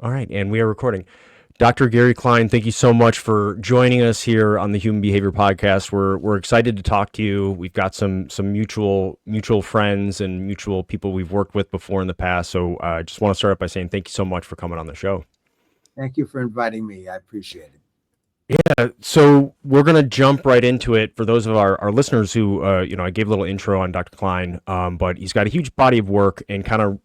All right, and we are recording. Dr. Gary Klein, thank you so much for joining us here on the Human Behavior Podcast. We're excited to talk to you. We've got some mutual friends and mutual people we've worked with before in the past. So I just want to start up by saying thank you so much for coming on the show. Thank you for inviting me. I appreciate it. So we're gonna jump right into it for those of our listeners who, I gave a little intro on Dr. Klein, but he's got a huge body of work and kind of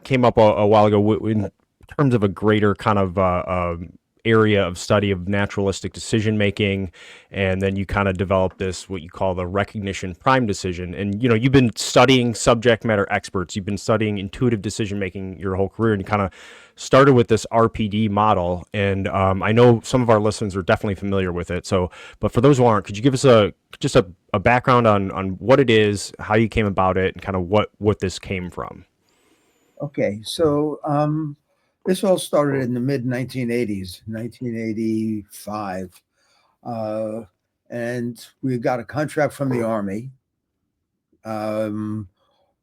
came up a while ago in terms of a greater kind of area of study of naturalistic decision making, and then you kind of develop this what you call the recognition prime decision. And you've been studying subject matter experts, you've been studying intuitive decision making your whole career, and you kind of started with this RPD model. And I know some of our listeners are definitely familiar with it. So, but for those who aren't, could you give us just a background on what it is, how you came about it, and kind of what this came from? Okay, so this all started in the mid 1980s, 1985, uh, and we got a contract from the Army um,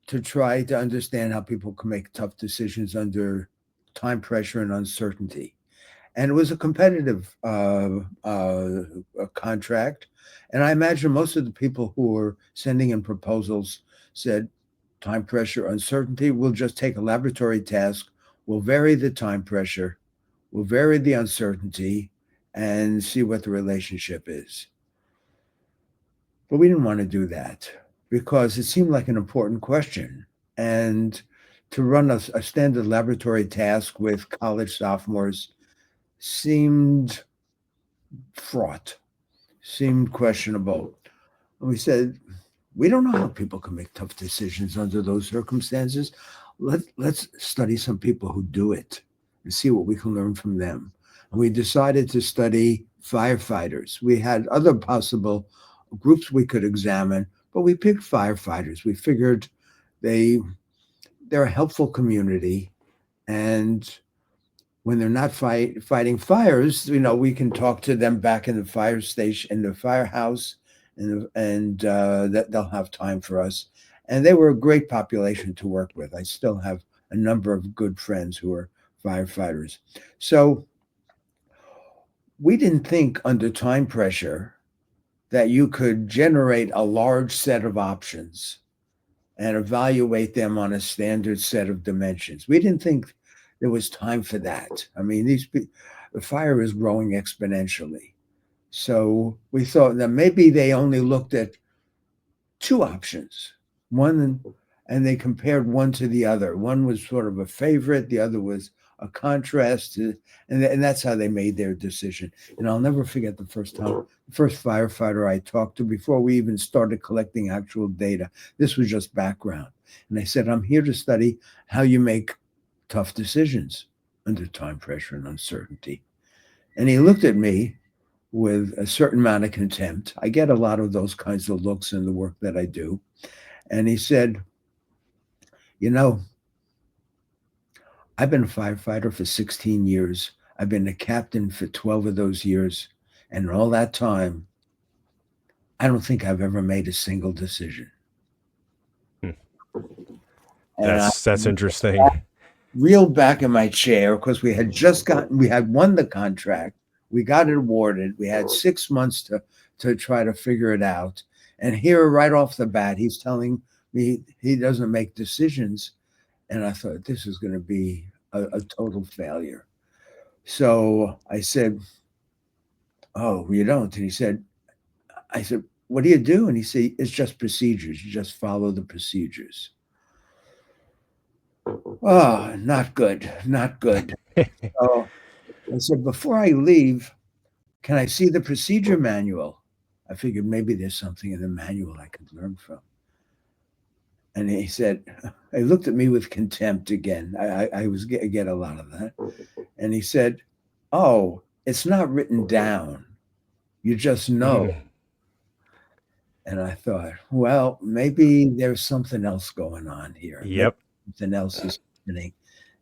to try to understand how people can make tough decisions under time pressure and uncertainty. And it was a competitive contract. And I imagine most of the people who were sending in proposals said, time pressure, uncertainty, we'll just take a laboratory task, we'll vary the time pressure, we'll vary the uncertainty, and see what the relationship is. But we didn't want to do that because it seemed like an important question. And to run a standard laboratory task with college sophomores seemed fraught, seemed questionable. And we said, we don't know how people can make tough decisions under those circumstances. Let's study some people who do it and see what we can learn from them. And we decided to study firefighters. We had other possible groups we could examine, but we picked firefighters. We figured they're a helpful community, and when they're not fighting fires, we can talk to them back in the fire station, in the firehouse, and that they'll have time for us. And they were a great population to work with. I still have a number of good friends who are firefighters. So we didn't think under time pressure that you could generate a large set of options and evaluate them on a standard set of dimensions. We didn't think there was time for that. I mean, the fire is growing exponentially. So we thought that maybe they only looked at two options, and they compared one to the other. One was sort of a favorite, the other was a contrast, and that's how they made their decision. And I'll never forget the first firefighter I talked to before we even started collecting actual data. This was just background. And I said, I'm here to study how you make tough decisions under time pressure and uncertainty. And he looked at me with a certain amount of contempt. I get a lot of those kinds of looks in the work that I do. And he said, I've been a firefighter for 16 years. I've been a captain for 12 of those years. And in all that time, I don't think I've ever made a single decision. That's interesting. Reeled back in my chair because we had won the contract. We got it awarded. We had 6 months to try to figure it out. And here, right off the bat, he's telling me he doesn't make decisions. And I thought, this is going to be a total failure. So I said, oh, you don't? And I said, what do you do? And he said, it's just procedures. You just follow the procedures. Oh, not good, not good. So I said, before I leave, can I see the procedure manual? I figured maybe there's something in the manual I could learn from. And he said, he looked at me with contempt again. I get a lot of that. And he said, oh, it's not written down. You just know. And I thought, well, maybe there's something else going on here. Yep. Maybe something else is happening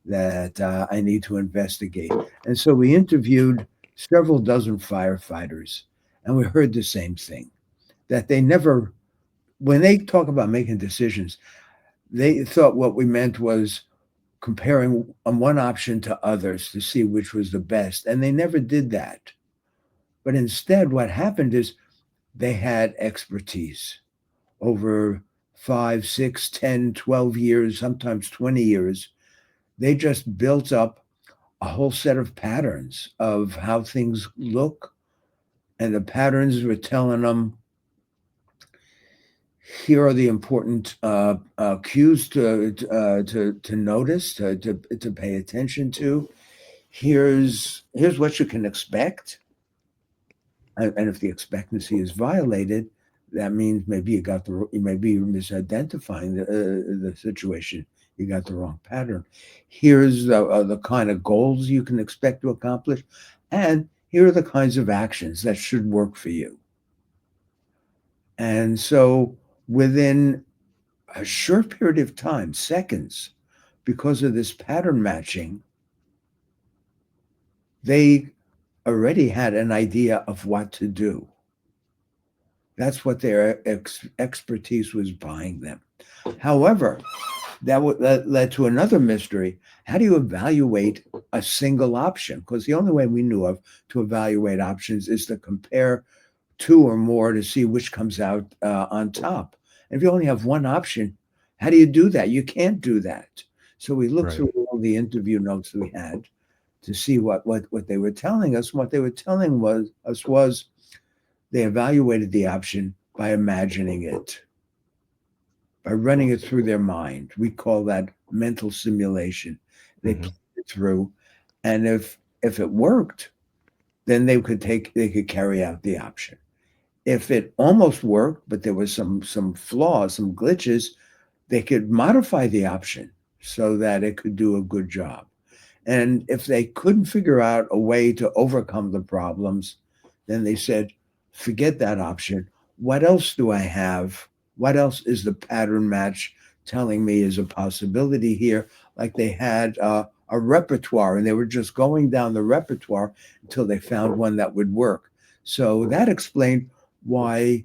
that I need to investigate. And so we interviewed several dozen firefighters, and we heard the same thing, that they never, when they talk about making decisions, they thought what we meant was comparing one option to others to see which was the best. And they never did that. But instead, what happened is they had expertise over 5, 6, 10, 12 years, sometimes 20 years. They just built up a whole set of patterns of how things look. And the patterns were telling them, here are the important cues to notice, to pay attention to. Here's what you can expect, and if the expectancy is violated, that means maybe you're misidentifying the situation. You got the wrong pattern. Here's the kind of goals you can expect to accomplish, and here are the kinds of actions that should work for you. And so within a short period of time, seconds, because of this pattern matching, they already had an idea of what to do. That's what their expertise was buying them. However, that led to another mystery. How do you evaluate a single option? Because the only way we knew of to evaluate options is to compare two or more to see which comes out on top. And if you only have one option, how do you do that? You can't do that. So we looked Right. through all the interview notes we had to see what they were telling us. What they were telling was they evaluated the option by imagining it, by running it through their mind. We call that mental simulation. They Hmm. played it through, and if it worked, then they could carry out the option. If it almost worked, but there was some flaws, some glitches, they could modify the option so that it could do a good job. And if they couldn't figure out a way to overcome the problems, then they said, forget that option. What else do I have? What else is the pattern match telling me is a possibility here? Like they had a repertoire and they were just going down the repertoire until they found one that would work. So that explained why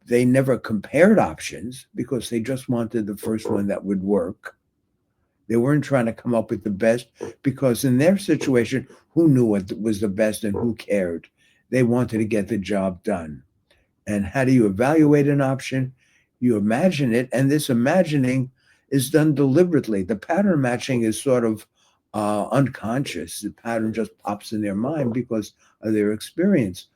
they never compared options, because they just wanted the first one that would work. They weren't trying to come up with the best, because in their situation, who knew what was the best and who cared? They wanted to get the job done. And how do you evaluate an option? You imagine it, and this imagining is done deliberately. The pattern matching is sort of unconscious. The pattern just pops in their mind because of their experience.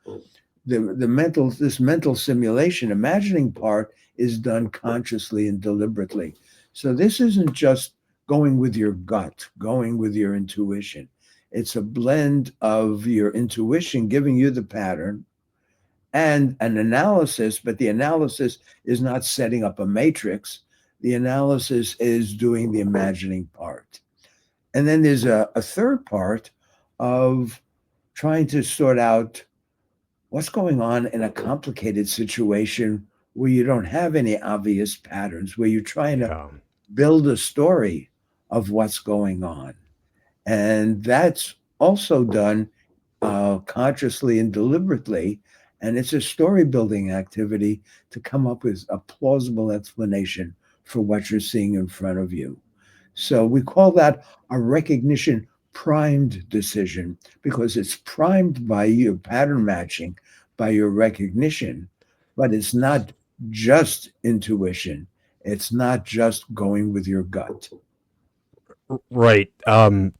The mental simulation, imagining part, is done consciously and deliberately. So this isn't just going with your gut, going with your intuition. It's a blend of your intuition giving you the pattern and an analysis, but the analysis is not setting up a matrix. The analysis is doing the imagining part. And then there's a third part of trying to sort out what's going on in a complicated situation where you don't have any obvious patterns, where you're trying to Yeah. build a story of what's going on. And that's also done consciously and deliberately. And it's a story building activity to come up with a plausible explanation for what you're seeing in front of you. So we call that a recognition primed decision, because it's primed by your pattern matching, by your recognition, but it's not just intuition. It's not just going with your gut. Right.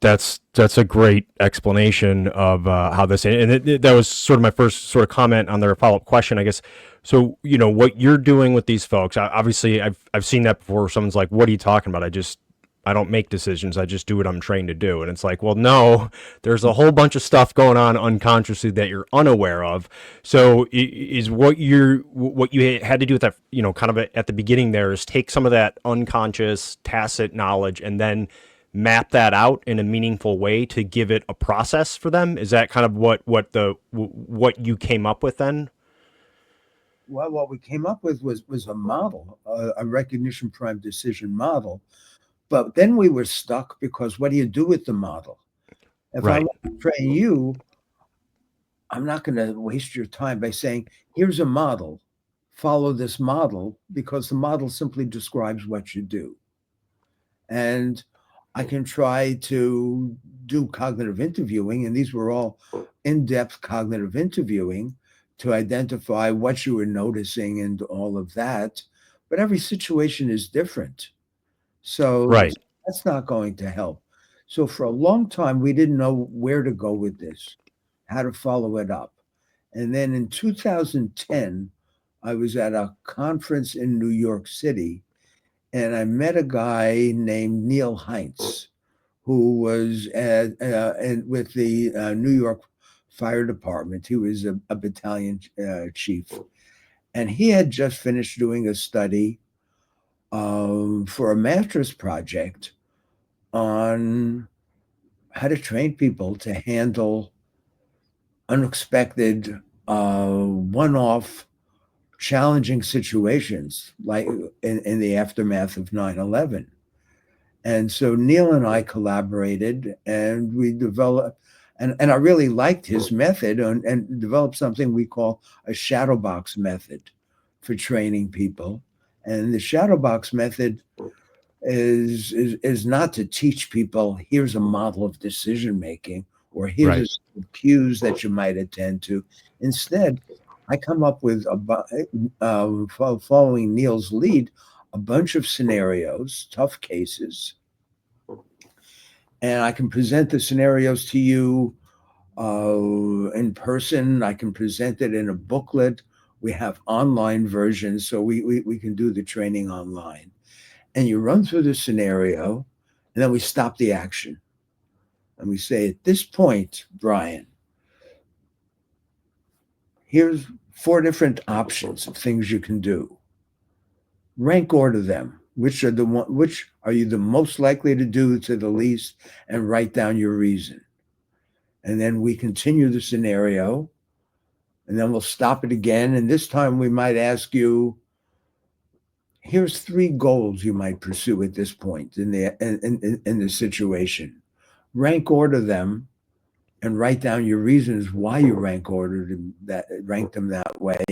That's a great explanation of how this, and that was sort of my first sort of comment on their follow up question, I guess. So what you're doing with these folks. Obviously, I've seen that before. Someone's like, "What are you talking about? I don't make decisions. I just do what I'm trained to do." And it's like, well, no, there's a whole bunch of stuff going on unconsciously that you're unaware of. So is what you had to do with that, kind of at the beginning there, is take some of that unconscious tacit knowledge and then map that out in a meaningful way to give it a process for them. Is that kind of what you came up with then? Well, what we came up with was a model, a recognition prime decision model. But then we were stuck, because what do you do with the model? If I Right. want to train you, I'm not going to waste your time by saying, here's a model, follow this model, because the model simply describes what you do. And I can try to do cognitive interviewing, and these were all in-depth cognitive interviewing to identify what you were noticing and all of that. But every situation is different. So Right. that's not going to help. So for a long time, we didn't know where to go with this, how to follow it up. And then in 2010, I was at a conference in New York City, and I met a guy named Neil Heinz, who was with the New York Fire Department. He was a battalion chief, and he had just finished doing a study for a master's project on how to train people to handle unexpected, one-off, challenging situations like in the aftermath of 9/11. And so Neil and I collaborated and we developed, and I really liked his method and developed something we call a shadow box method for training people. And the shadow box method is not to teach people here's a model of decision making or here's a Right. set of cues that you might attend to. Instead, I come up with following Neil's lead, a bunch of scenarios, tough cases, and I can present the scenarios to you in person. I can present it in a booklet. We have online versions, so we can do the training online. And you run through the scenario, and then we stop the action. And we say, at this point, Brian, here's 4 different options of things you can do. Rank order them. Which are you the most likely to do to the least, and write down your reason. And then we continue the scenario, and then we'll stop it again. And this time we might ask you, here's 3 goals you might pursue at this point in the situation. Rank order them and write down your reasons why you ranked them that way.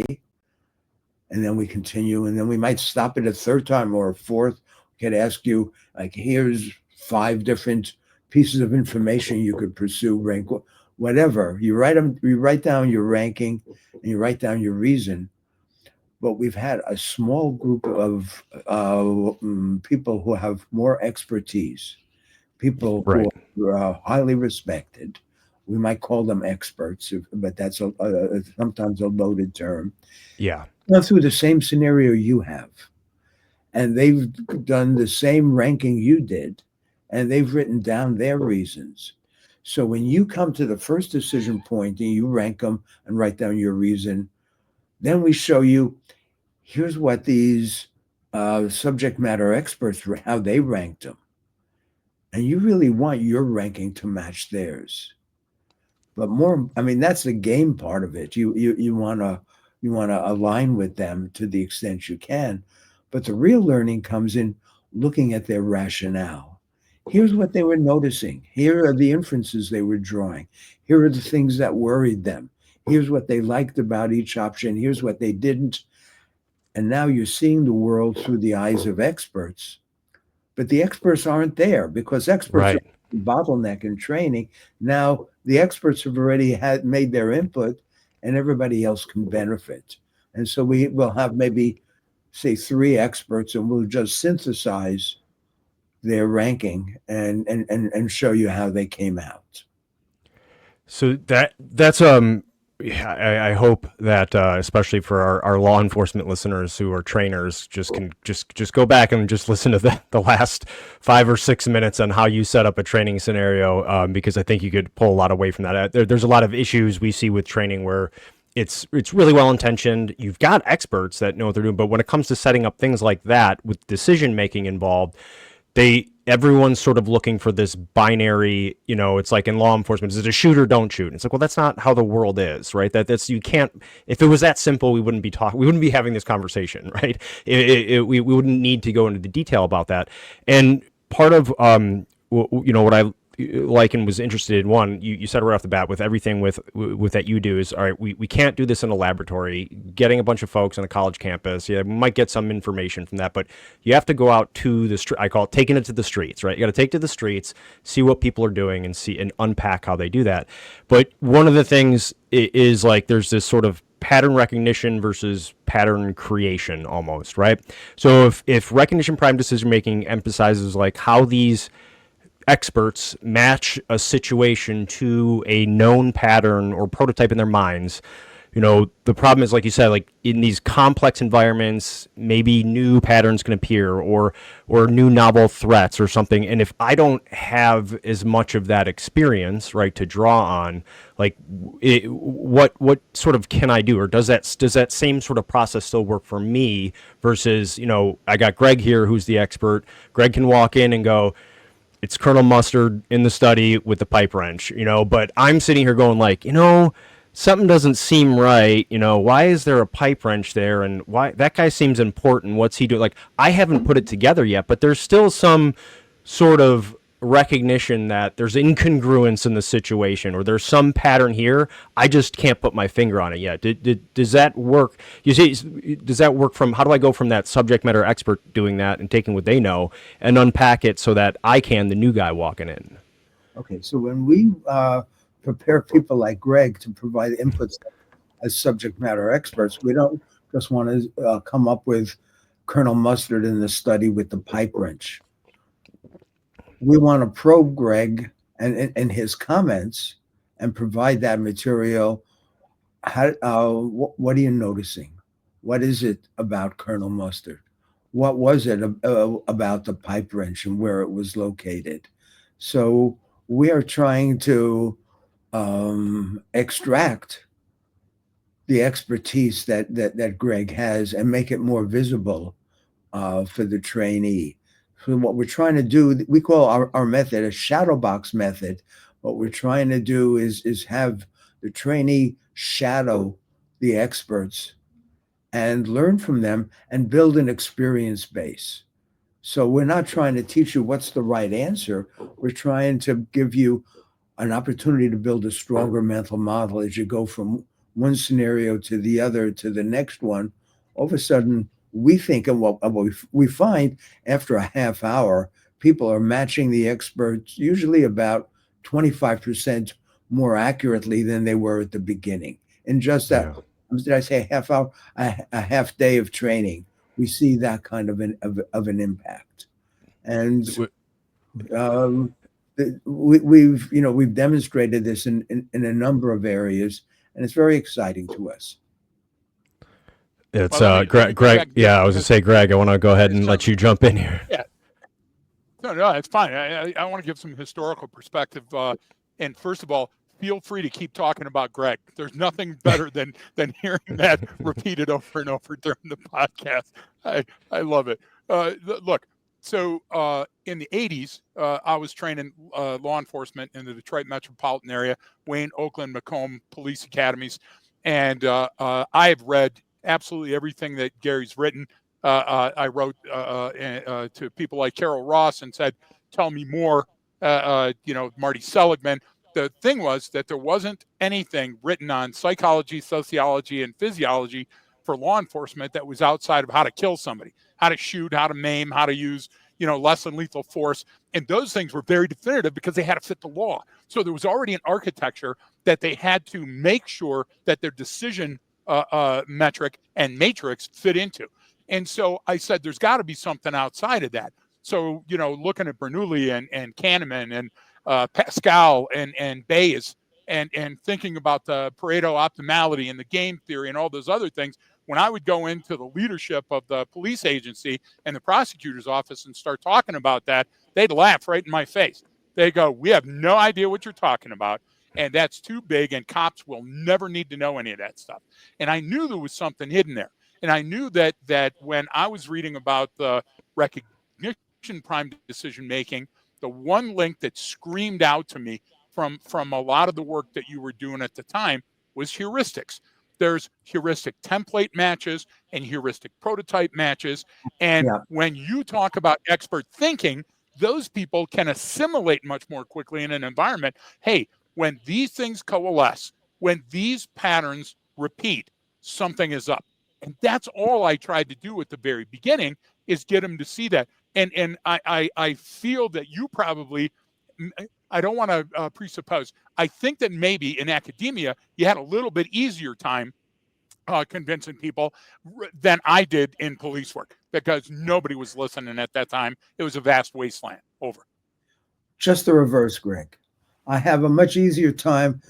And then we continue, and then we might stop it a third time or a fourth. We could ask you, like, here's 5 different pieces of information you could pursue, rank whatever. You write down your ranking, and you write down your reason. But we've had a small group of people who have more expertise, people who Right. are highly respected. We might call them experts, but that's sometimes a loaded term. Yeah. Gone through the same scenario you have, and they've done the same ranking you did, and they've written down their reasons. So when you come to the first decision point and you rank them and write down your reason, then we show you here's what these subject matter experts, how they ranked them. And you really want your ranking to match theirs. But more, I mean, that's the game part of it. You want to align with them to the extent you can. But the real learning comes in looking at their rationale. Here's what they were noticing. Here are the inferences they were drawing. Here are the things that worried them. Here's what they liked about each option. Here's what they didn't. And now you're seeing the world through the eyes of experts. But the experts aren't there because experts are Right. bottleneck in training. Now the experts have already made their input, and everybody else can benefit. And so we will have maybe say 3 experts, and we'll just synthesize their ranking and show you how they came out. So that's yeah, I hope that especially for our law enforcement listeners who are trainers just can just go back and just listen to the last 5 or 6 minutes on how you set up a training scenario, because I think you could pull a lot away from that. There's a lot of issues we see with training where it's really well intentioned. You've got experts that know what they're doing, but when it comes to setting up things like that with decision making involved, everyone's sort of looking for this binary, it's like in law enforcement, is it a shoot or don't shoot? And it's like, well, that's not how the world is, right? That's, you can't, if it was that simple, we wouldn't be having this conversation, right? We wouldn't need to go into the detail about that. And part of, what I like and was interested in, one, you said right off the bat with everything with that you do is, all right, we can't do this in a laboratory. Getting a bunch of folks on a college campus, yeah, we might get some information from that, but you have to go out to the street. I call it taking it to the streets, right? You got to take to the streets, see what people are doing, and see and unpack how they do that. But one of the things is like there's this sort of pattern recognition versus pattern creation almost, right? So if recognition prime decision making emphasizes like how these experts match a situation to a known pattern or prototype in their minds, the problem is, like you said, like in these complex environments, maybe new patterns can appear or new novel threats or something. And if I don't have as much of that experience, right, to draw on, like what sort of can I do, or does that same sort of process still work for me versus, I got Greg here who's the expert. Greg can walk in and go, it's Colonel Mustard in the study with the pipe wrench, but I'm sitting here going like, something doesn't seem right. Why is there a pipe wrench there? And why that guy seems important? What's he doing? Like, I haven't put it together yet, but there's still some sort of recognition that there's incongruence in the situation or there's some pattern here. I just can't put my finger on it yet. Does that work? You see, does that work from, how do I go from that subject matter expert doing that and taking what they know and unpack it so that I can, the new guy walking in? Okay, so when we prepare people like Greg to provide inputs as subject matter experts, we don't just want to come up with Colonel Mustard in the study with the pipe wrench. We want to probe Greg and his comments and provide that material. What are you noticing? What is it about Colonel Mustard? What was it about the pipe wrench and where it was located? So we are trying to extract the expertise that Greg has and make it more visible for the trainee. So what we're trying to do, we call our method a shadow box method. What we're trying to do is have the trainee shadow the experts and learn from them and build an experience base. So we're not trying to teach you what's the right answer. We're trying to give you an opportunity to build a stronger mental model as you go from one scenario to the other to the next one. All of a sudden, we think, and what we find after a half hour, people are matching the experts usually about 25% more accurately than they were at the beginning. In just that, Yeah. did I say a half hour, a half day of training? We see that kind of an impact, and um, we've demonstrated this in a number of areas, and it's very exciting to us. It's Well, let me Greg. piggyback and give Yeah, I some was gonna say, Greg, I want to go ahead and let some you jump in here. yeah. No, it's fine. I want to give some historical perspective. And first of all, feel free to keep talking about Greg. There's nothing better than hearing that repeated over and over during the podcast. I love it. Look, so in the 80s, I was training law enforcement in the Detroit metropolitan area, Wayne, Oakland, Macomb police academies, and I have read absolutely everything that Gary's written. I wrote to people like Carol Ross and said, "Tell me more." Marty Seligman. The thing was that there wasn't anything written on psychology, sociology, and physiology for law enforcement that was outside of how to kill somebody, how to shoot, how to maim, how to use less than lethal force. And those things were very definitive because they had to fit the law. So there was already an architecture that they had to make sure that their decision metric and matrix fit into. And so I said, there's got to be something outside of that. So, looking at Bernoulli and Kahneman and Pascal and Bayes and thinking about the Pareto optimality and the game theory and all those other things, when I would go into the leadership of the police agency and the prosecutor's office and start talking about that, they'd laugh right in my face. They go, "We have no idea what you're talking about. And that's too big, and cops will never need to know any of that stuff." And I knew there was something hidden there. And I knew that when I was reading about the recognition prime decision making, the one link that screamed out to me from a lot of the work that you were doing at the time was heuristics. There's heuristic template matches and heuristic prototype matches. And Yeah. when you talk about expert thinking, those people can assimilate much more quickly in an environment. Hey, when these things coalesce, when these patterns repeat, something is up. And that's all I tried to do at the very beginning, is get them to see that. And I feel that you probably, I don't want to presuppose, I think that maybe in academia, you had a little bit easier time convincing people than I did in police work, because nobody was listening at that time. It was a vast wasteland. Over. Just the reverse, Greg. I have a much easier time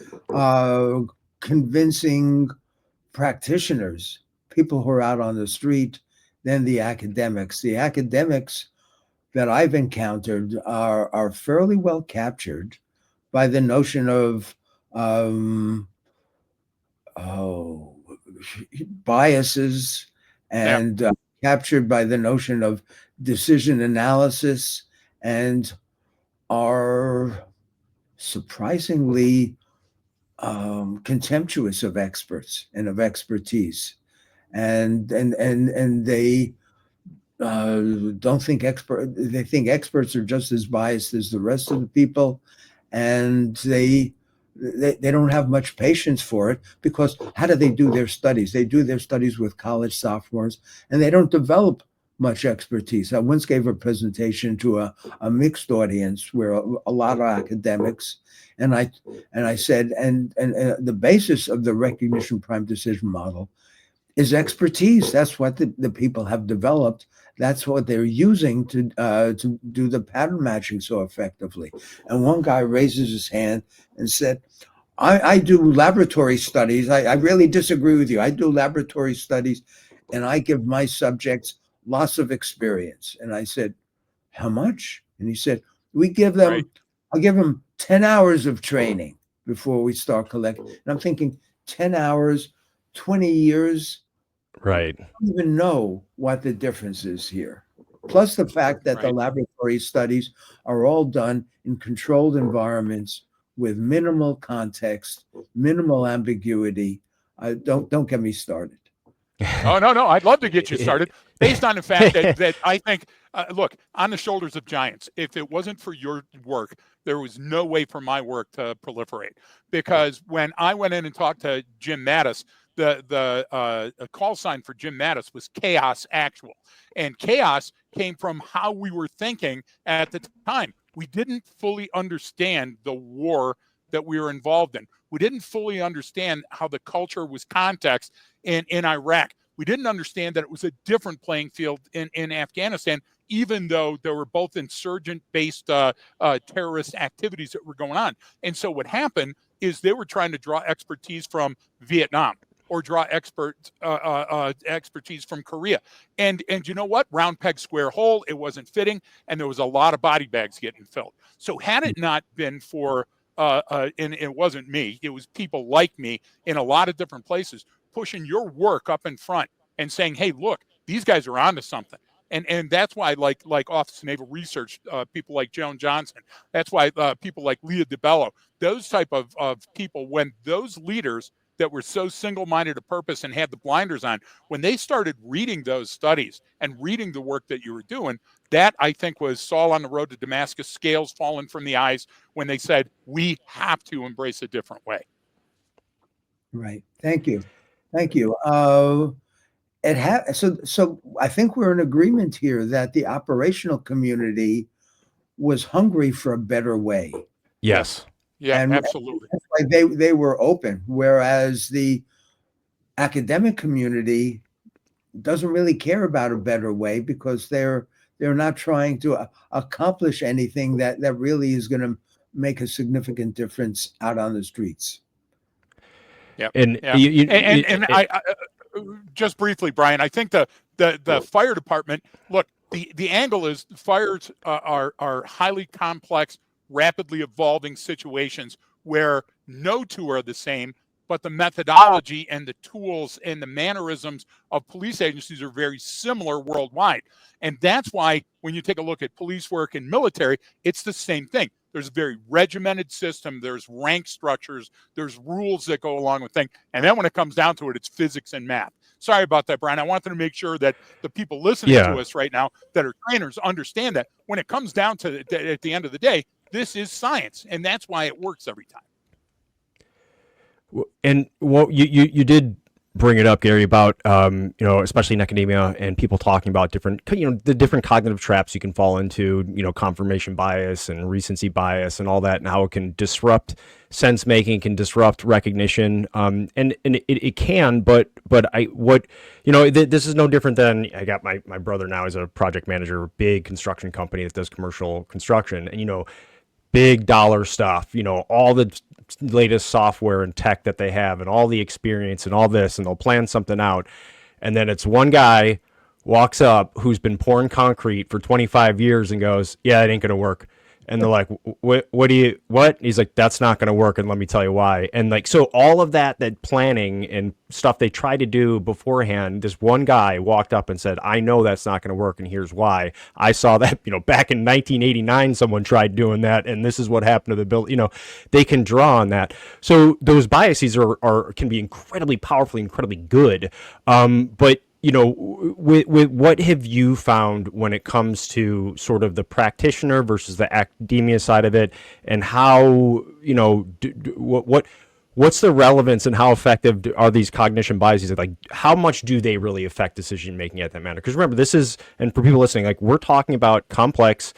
convincing practitioners, people who are out on the street, than the academics. The academics that I've encountered are fairly well captured by the notion of biases, and captured by the notion of decision analysis, and are surprisingly contemptuous of experts and of expertise, and they don't think they think experts are just as biased as the rest of the people, and they don't have much patience for it, because how do they do their studies? They do their studies with college sophomores, and they don't develop much expertise. I once gave a presentation to a mixed audience where a lot of academics, and I said, and the basis of the recognition prime decision model is expertise. That's what the people have developed. That's what they're using to do the pattern matching so effectively. And one guy raises his hand and said, I do laboratory studies. I really disagree with you. I do laboratory studies, and I give my subjects lots of experience. And I said, how much? And he said, we give them, right. I'll give them 10 hours of training before we start collecting. And I'm thinking, 10 hours, 20 years. Right. I don't even know what the difference is here. Plus the fact that the laboratory studies are all done in controlled environments with minimal context, minimal ambiguity. Don't get me started. Oh, no. I'd love to get you started based on the fact that I think, look, on the shoulders of giants, if it wasn't for your work, there was no way for my work to proliferate. Because when I went in and talked to Jim Mattis, the call sign for Jim Mattis was chaos actual. And chaos came from how we were thinking at the time. We didn't fully understand the war that we were involved in. We didn't fully understand how the culture was context in Iraq. We didn't understand that it was a different playing field in Afghanistan, even though there were both insurgent-based terrorist activities that were going on. And so what happened is they were trying to draw expertise from Vietnam, or draw expertise from Korea. And you know what? Round peg, square hole, it wasn't fitting, and there was a lot of body bags getting filled. So had it not been for, and it wasn't me, it was people like me in a lot of different places, pushing your work up in front and saying, hey, look, these guys are onto something. And that's why, like Office of Naval Research, people like Joan Johnson, that's why people like Leah DiBello, those type of people, when those leaders that were so single-minded of purpose and had the blinders on, when they started reading those studies and reading the work that you were doing, that I think was Saul on the road to Damascus, scales falling from the eyes, when they said, we have to embrace a different way. Right. Thank you. So I think we're in agreement here that the operational community was hungry for a better way. Yes. Yeah, and absolutely. That's why they were open, whereas the academic community doesn't really care about a better way, because they're not trying to accomplish anything that really is going to make a significant difference out on the streets. Yeah. And I just briefly, Brian, I think the fire department, look, the angle is fires are highly complex, rapidly evolving situations where no two are the same, but the methodology and the tools and the mannerisms of police agencies are very similar worldwide. And that's why when you take a look at police work and military, it's the same thing. There's a very regimented system. There's rank structures. There's rules that go along with things. And then when it comes down to it, it's physics and math. Sorry about that, Brian. I wanted to make sure that the people listening Yeah. to us right now that are trainers understand that when it comes down to at the end of the day, this is science, and that's why it works every time. And what you did bring it up, Gary, about especially in academia and people talking about different the different cognitive traps you can fall into, confirmation bias and recency bias and all that, and how it can disrupt sense making, can disrupt recognition, and it can, but this is no different than I got my brother now is a project manager, big construction company that does commercial construction, and big dollar stuff, all the latest software and tech that they have and all the experience and all this, and they'll plan something out. And then it's one guy walks up who's been pouring concrete for 25 years and goes, yeah, it ain't going to work. And they're like, what? And he's like, that's not going to work. And let me tell you why. And so all of that planning and stuff they tried to do beforehand, this one guy walked up and said, I know that's not going to work. And here's why. I saw that, back in 1989, someone tried doing that. And this is what happened to the bill. They can draw on that. So those biases can be incredibly powerful, incredibly good. But with what have you found when it comes to sort of the practitioner versus the academia side of it, and how what's the relevance and how effective are these cognition biases? Like, how much do they really affect decision making at that matter? Because remember, this is, and for people listening, like, we're talking about complex,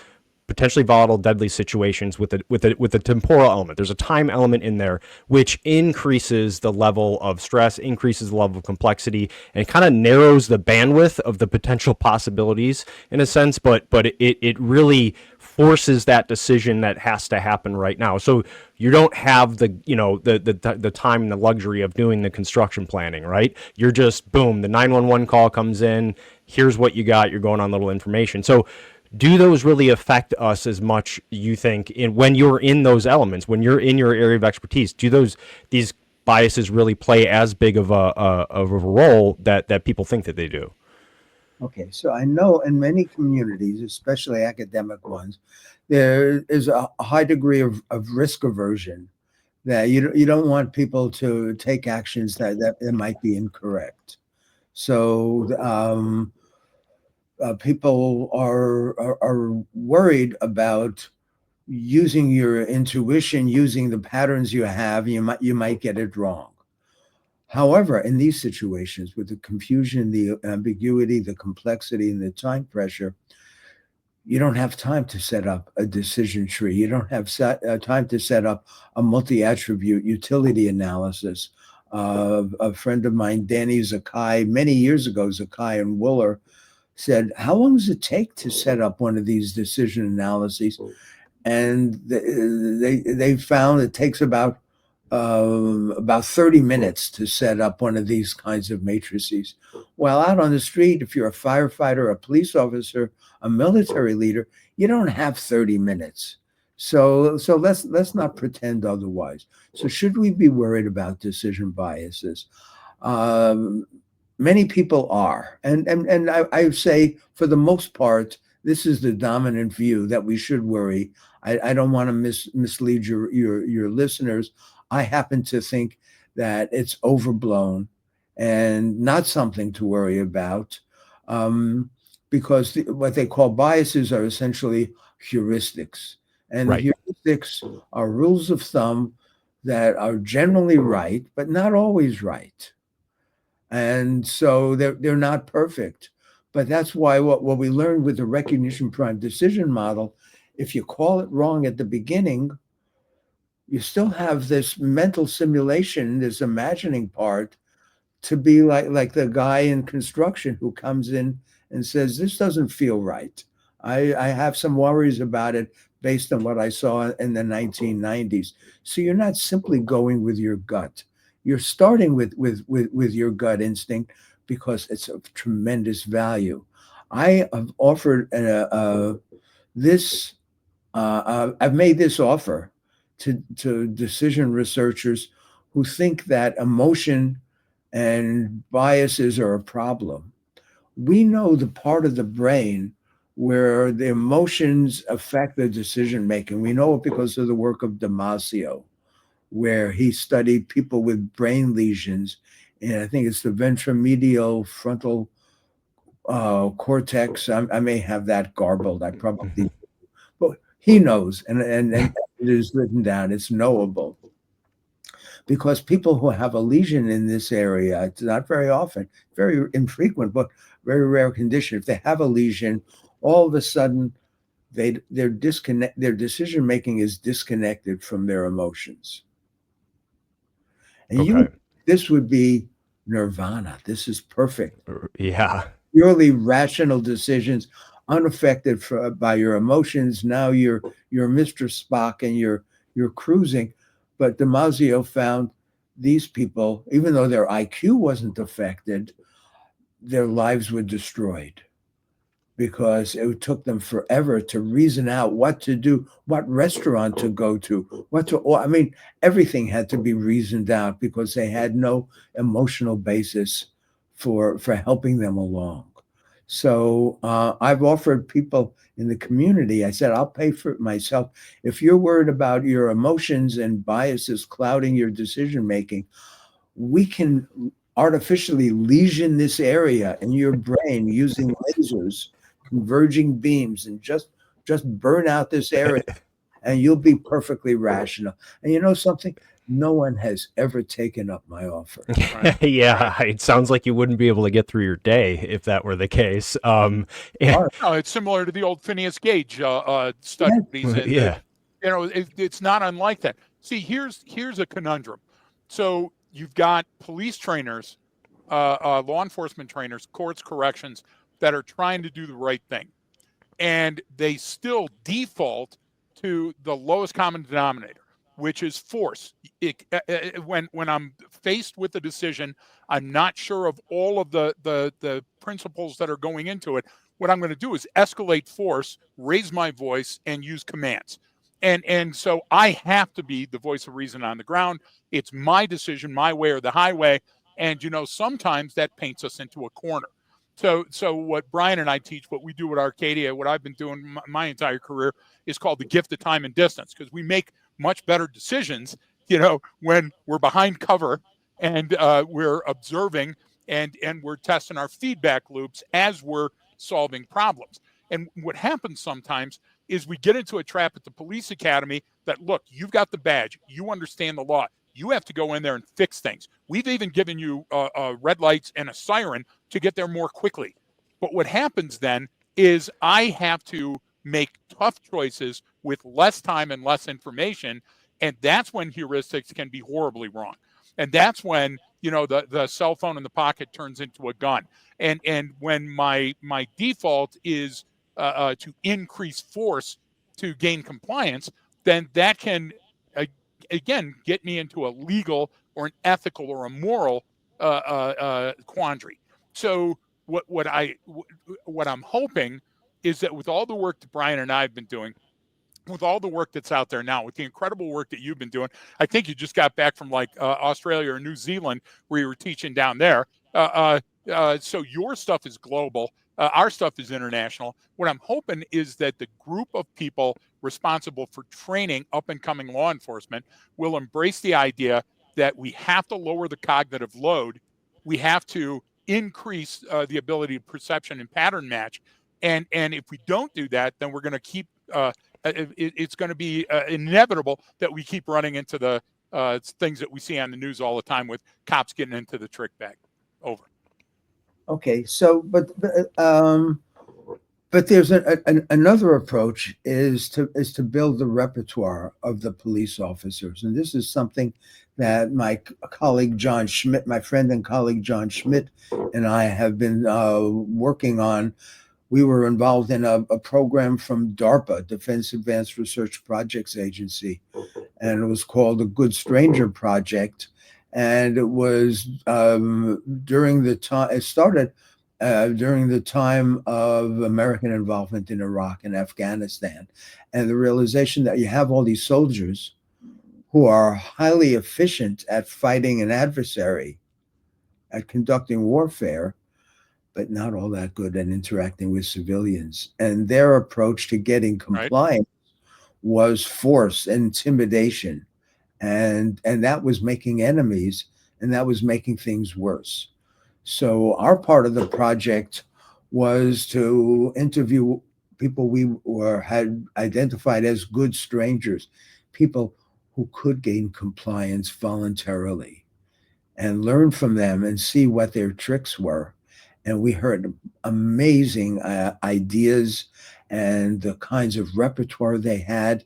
potentially volatile, deadly situations with a temporal element. There's a time element in there, which increases the level of stress, increases the level of complexity, and kind of narrows the bandwidth of the potential possibilities in a sense. But it really forces that decision that has to happen right now. So you don't have the time and the luxury of doing the construction planning, right? You're just boom, the 911 call comes in. Here's what you got. You're going on little information. So do those really affect us as much, you think, when you're in those elements, when you're in your area of expertise? Do these biases really play as big of a role that people think that they do? Okay, so I know in many communities, especially academic ones, there is a high degree of risk aversion, that you don't want people to take actions that might be incorrect. So people are worried about using your intuition, using the patterns you have. You might get it wrong. However, in these situations, with the confusion, the ambiguity, the complexity, and the time pressure, you don't have time to set up a decision tree. You don't have time to set up a multi-attribute utility analysis. A friend of mine, Danny Zakai, many years ago, Zakai and Wooler, said, how long does it take to set up one of these decision analyses? And they found it takes about 30 minutes to set up one of these kinds of matrices. Well, out on the street, if you're a firefighter, a police officer, a military leader, you don't have 30 minutes. So let's not pretend otherwise. So should we be worried about decision biases? Many people are, and I say for the most part, this is the dominant view, that we should worry. I don't want to mislead your listeners. I happen to think that it's overblown and not something to worry about, because what they call biases are essentially heuristics. And Right. Heuristics are rules of thumb that are generally right, but not always right. And so they're not perfect. But that's why what we learned with the recognition prime decision model, if you call it wrong at the beginning, you still have this mental simulation, this imagining part, to be like the guy in construction who comes in and says, this doesn't feel right. I have some worries about it based on what I saw in the 1990s. So you're not simply going with your gut. You're starting with your gut instinct, because it's of tremendous value. I have offered this. I've made this offer to decision researchers who think that emotion and biases are a problem. We know the part of the brain where the emotions affect the decision making. We know it because of the work of Damasio, where he studied people with brain lesions and I think it's the ventromedial frontal cortex. I may have that garbled. I probably, but he knows, and it is written down. It's knowable because people who have a lesion in this area, it's not very often, very infrequent, but very rare condition. If they have a lesion, all of a sudden their decision making is disconnected from their emotions. And Okay. this would be nirvana. This is perfect. Yeah. Purely rational decisions, unaffected by your emotions. Now you're Mr. Spock and you're cruising. But Damasio found these people, even though their IQ wasn't affected, their lives were destroyed because it took them forever to reason out what to do, what restaurant to go to, I mean, everything had to be reasoned out because they had no emotional basis for helping them along. So I've offered people in the community, I said, I'll pay for it myself. If you're worried about your emotions and biases clouding your decision making, we can artificially lesion this area in your brain using lasers, converging beams, and just burn out this area, and you'll be perfectly rational. And you know something? No one has ever taken up my offer. Right. Yeah, it sounds like you wouldn't be able to get through your day if that were the case. All right. No, it's similar to the old Phineas Gage studies, and Yeah. it's not unlike that. See, here's a conundrum. So you've got police trainers, law enforcement trainers, courts, corrections that are trying to do the right thing, and they still default to the lowest common denominator, which is force. When I'm faced with a decision, I'm not sure of all of the principles that are going into it. What I'm going to do is escalate force, raise my voice, and use commands. And so I have to be the voice of reason on the ground. It's my decision, my way or the highway. And sometimes that paints us into a corner. So what Brian and I teach, what we do at Arcadia, what I've been doing my entire career, is called the gift of time and distance, because we make much better decisions, when we're behind cover and we're observing and we're testing our feedback loops as we're solving problems. And what happens sometimes is we get into a trap at the police academy that, look, you've got the badge, you understand the law, you have to go in there and fix things. We've even given you red lights and a siren to get there more quickly. But what happens then is I have to make tough choices with less time and less information. And that's when heuristics can be horribly wrong. And that's when, the cell phone in the pocket turns into a gun. And when my default is to increase force to gain compliance, then that can, again, get me into a legal or an ethical or a moral quandary. So what I'm hoping is that with all the work that Brian and I have been doing, with all the work that's out there now, with the incredible work that you've been doing, I think you just got back from Australia or New Zealand where you were teaching down there. So your stuff is global. Our stuff is international. What I'm hoping is that the group of people responsible for training up and coming law enforcement will embrace the idea that we have to lower the cognitive load. We have to increase the ability of perception and pattern match. And if we don't do that, then we're going to keep it's going to be inevitable that we keep running into the things that we see on the news all the time with cops getting into the trick bag. Over. Okay, so but there's another approach is to build the repertoire of the police officers, and this is something that my colleague John Schmidt, my friend and colleague John Schmidt, and I have been working on. We were involved in a program from DARPA, Defense Advanced Research Projects Agency, and it was called the Good Stranger Project. And it was during the time, it started during the time of American involvement in Iraq and Afghanistan. And the realization that you have all these soldiers who are highly efficient at fighting an adversary, at conducting warfare, but not all that good at interacting with civilians. And their approach to getting compliance was force and intimidation. And that was making enemies and that was making things worse. So our part of the project was to interview people had identified as good strangers, people who could gain compliance voluntarily, and learn from them and see what their tricks were. And we heard amazing ideas, and the kinds of repertoire they had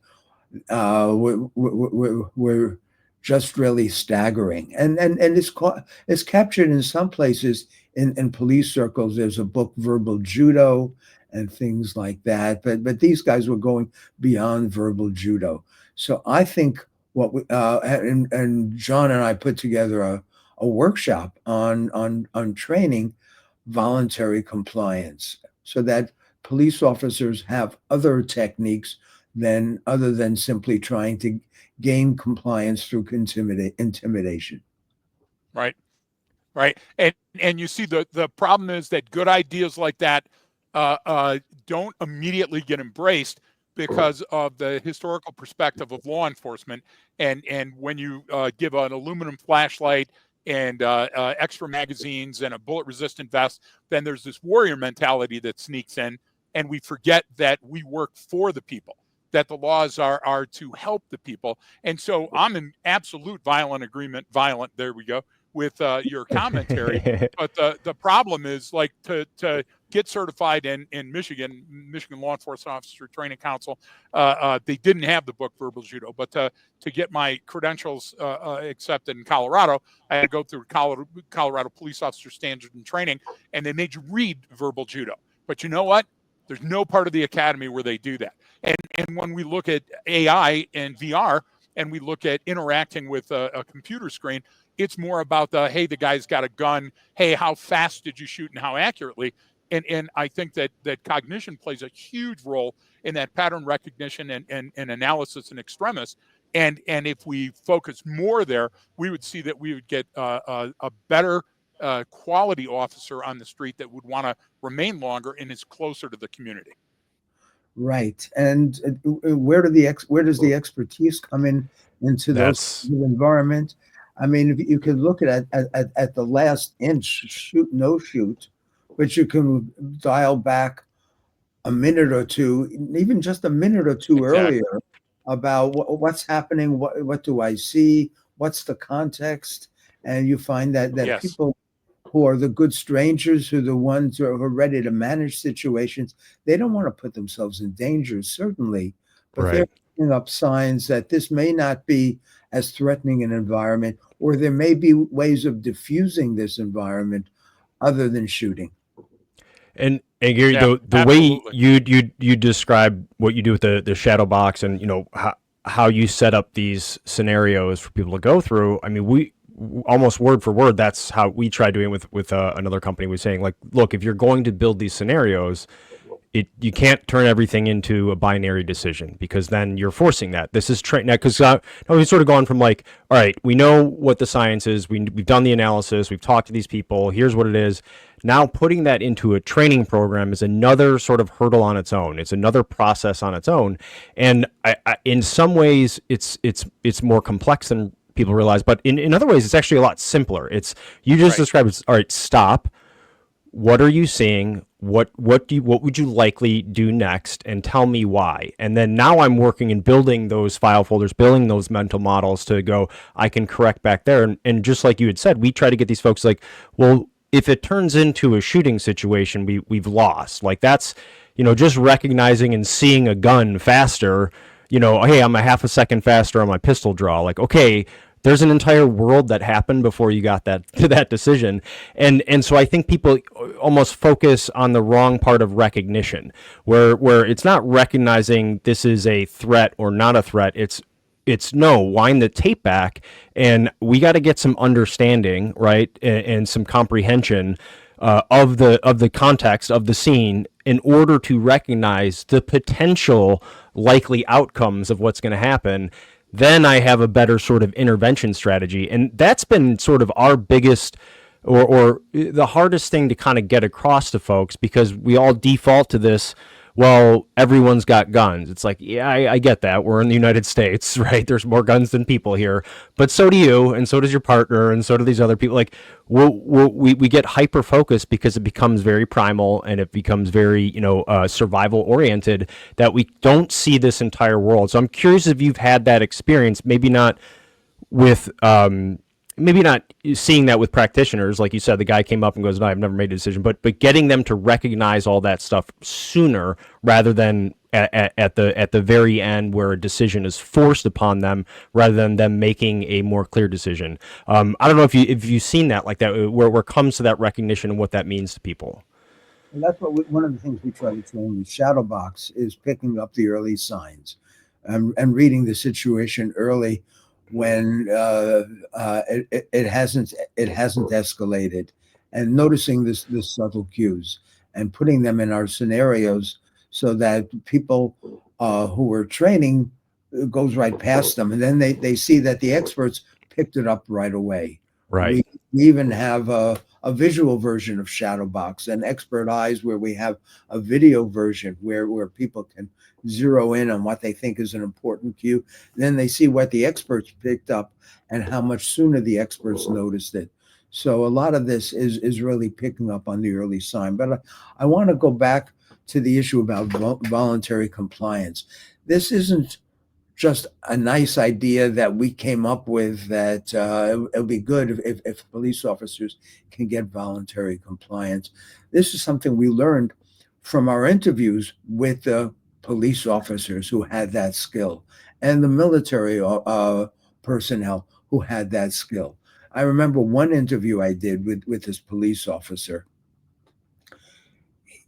were just really staggering. And it's captured in some places in police circles. There's a book, Verbal Judo, and things like that. But these guys were going beyond verbal judo. So I think and John and I put together a workshop on training voluntary compliance, so that police officers have other techniques other than simply trying to gain compliance through intimidation. Right. Right. And you see the problem is that good ideas like that don't immediately get embraced because of the historical perspective of law enforcement. And when you give an aluminum flashlight and extra magazines and a bullet resistant vest, then there's this warrior mentality that sneaks in, and we forget that we work for the people, that the laws are to help the people. And so I'm in absolute violent, there we go, with your commentary. But the problem is, like, to get certified in Michigan Law Enforcement Officer Training Council, they didn't have the book Verbal Judo. But to get my credentials accepted in Colorado, I had to go through Colorado Police Officer Standard and Training, and they made you read Verbal Judo. But you know what? There's no part of the academy where they do that. And when we look at AI and VR, and we look at interacting with a computer screen, it's more about hey, the guy's got a gun. Hey, how fast did you shoot and how accurately? And I think that cognition plays a huge role in that pattern recognition and analysis and extremis. And if we focus more there, we would see that we would get a better quality officer on the street that would want to remain longer and is closer to the community. Right. And where does the expertise come into those environment? I mean, if you could look at the last inch, shoot, no shoot, but you can dial back a minute or two, even just a minute or two earlier, about what's happening, what do I see, what's the context, and you find that Yes. people who are the good strangers, who are the ones who are ready to manage situations, they don't want to put themselves in danger, certainly, but they're picking up signs that this may not be as threatening an environment, or there may be ways of diffusing this environment other than shooting. And Gary, the way you describe what you do with the shadow box, and how you set up these scenarios for people to go through. I mean, we almost word for word, that's how we try doing it with another company. We're saying, like, look, if you're going to build these scenarios, you can't turn everything into a binary decision, because then you're forcing that. This is now, because now we've sort of gone from, like, all right, we know what the science is, we've done the analysis, we've talked to these people, here's what it is. Now putting that into a training program is another sort of hurdle on its own. It's another process on its own, and I in some ways it's more complex than people realize, but in other ways it's actually a lot simpler. It's, you just described it. All right, stop. What are you seeing? What would you likely do next? And tell me why. And then now I'm working and building those file folders, building those mental models to go, I can correct back there. And just like you had said, we try to get these folks, like, well, if it turns into a shooting situation, we've lost. Like, that's, just recognizing and seeing a gun faster, hey, I'm a half a second faster on my pistol draw. Like, okay, there's an entire world that happened before you got to that decision. And so I think people almost focus on the wrong part of recognition, where it's not recognizing this is a threat or not a threat. It's no, wind the tape back, and we got to get some understanding, right, and some comprehension of the context of the scene in order to recognize the potential likely outcomes of what's going to happen. Then I have a better sort of intervention strategy. And that's been sort of our biggest or the hardest thing to kind of get across to folks, because we all default to this. well, everyone's got guns. It's like, yeah, I get that. We're in the United States, right? There's more guns than people here, but so do you, and so does your partner, and so do these other people. Like, we get hyper focused because it becomes very primal and it becomes very, survival oriented, that we don't see this entire world. So I'm curious if you've had that experience, with maybe not seeing that with practitioners, like you said, the guy came up and goes, "No, I've never made a decision," but getting them to recognize all that stuff sooner rather than at the very end where a decision is forced upon them, rather than them making a more clear decision. I don't know if you've seen that like that, where it comes to that recognition and what that means to people. And that's one of the things we try to train with Shadowbox is picking up the early signs, and reading the situation early when it hasn't escalated, and noticing this subtle cues and putting them in our scenarios so that people who are training goes right past them, and then they see that the experts picked it up right away. Right. We even have a visual version of Shadowbox and Expert Eyes, where we have a video version where people can zero in on what they think is an important cue. Then they see what the experts picked up and how much sooner the experts noticed it. So a lot of this is really picking up on the early sign. But I want to go back to the issue about voluntary compliance. This isn't just a nice idea that we came up with, that it'll be good if police officers can get voluntary compliance. This is something we learned from our interviews with the police officers who had that skill, and the military personnel who had that skill. I remember one interview I did with this police officer.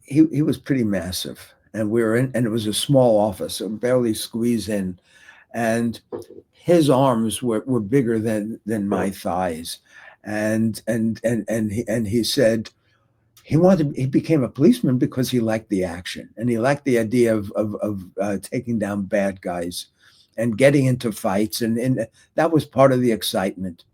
He was pretty massive, and we were in, and it was a small office, so barely squeeze in, and his arms were bigger than my thighs, and he said he became a policeman because he liked the action, and he liked the idea of taking down bad guys and getting into fights, and that was part of the excitement.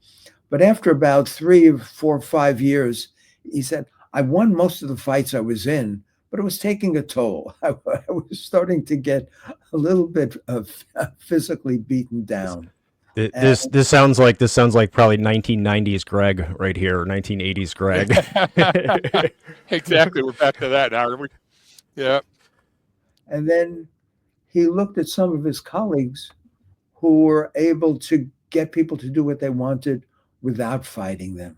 But after about 3 or 4 or 5 years, he said, I won most of the fights I was in, but it was taking a toll. I was starting to get a little bit of physically beaten down. This sounds like probably 1990s Greg right here, 1980s Greg. Exactly. We're back to that now, aren't we? Yeah. And then he looked at some of his colleagues who were able to get people to do what they wanted without fighting them.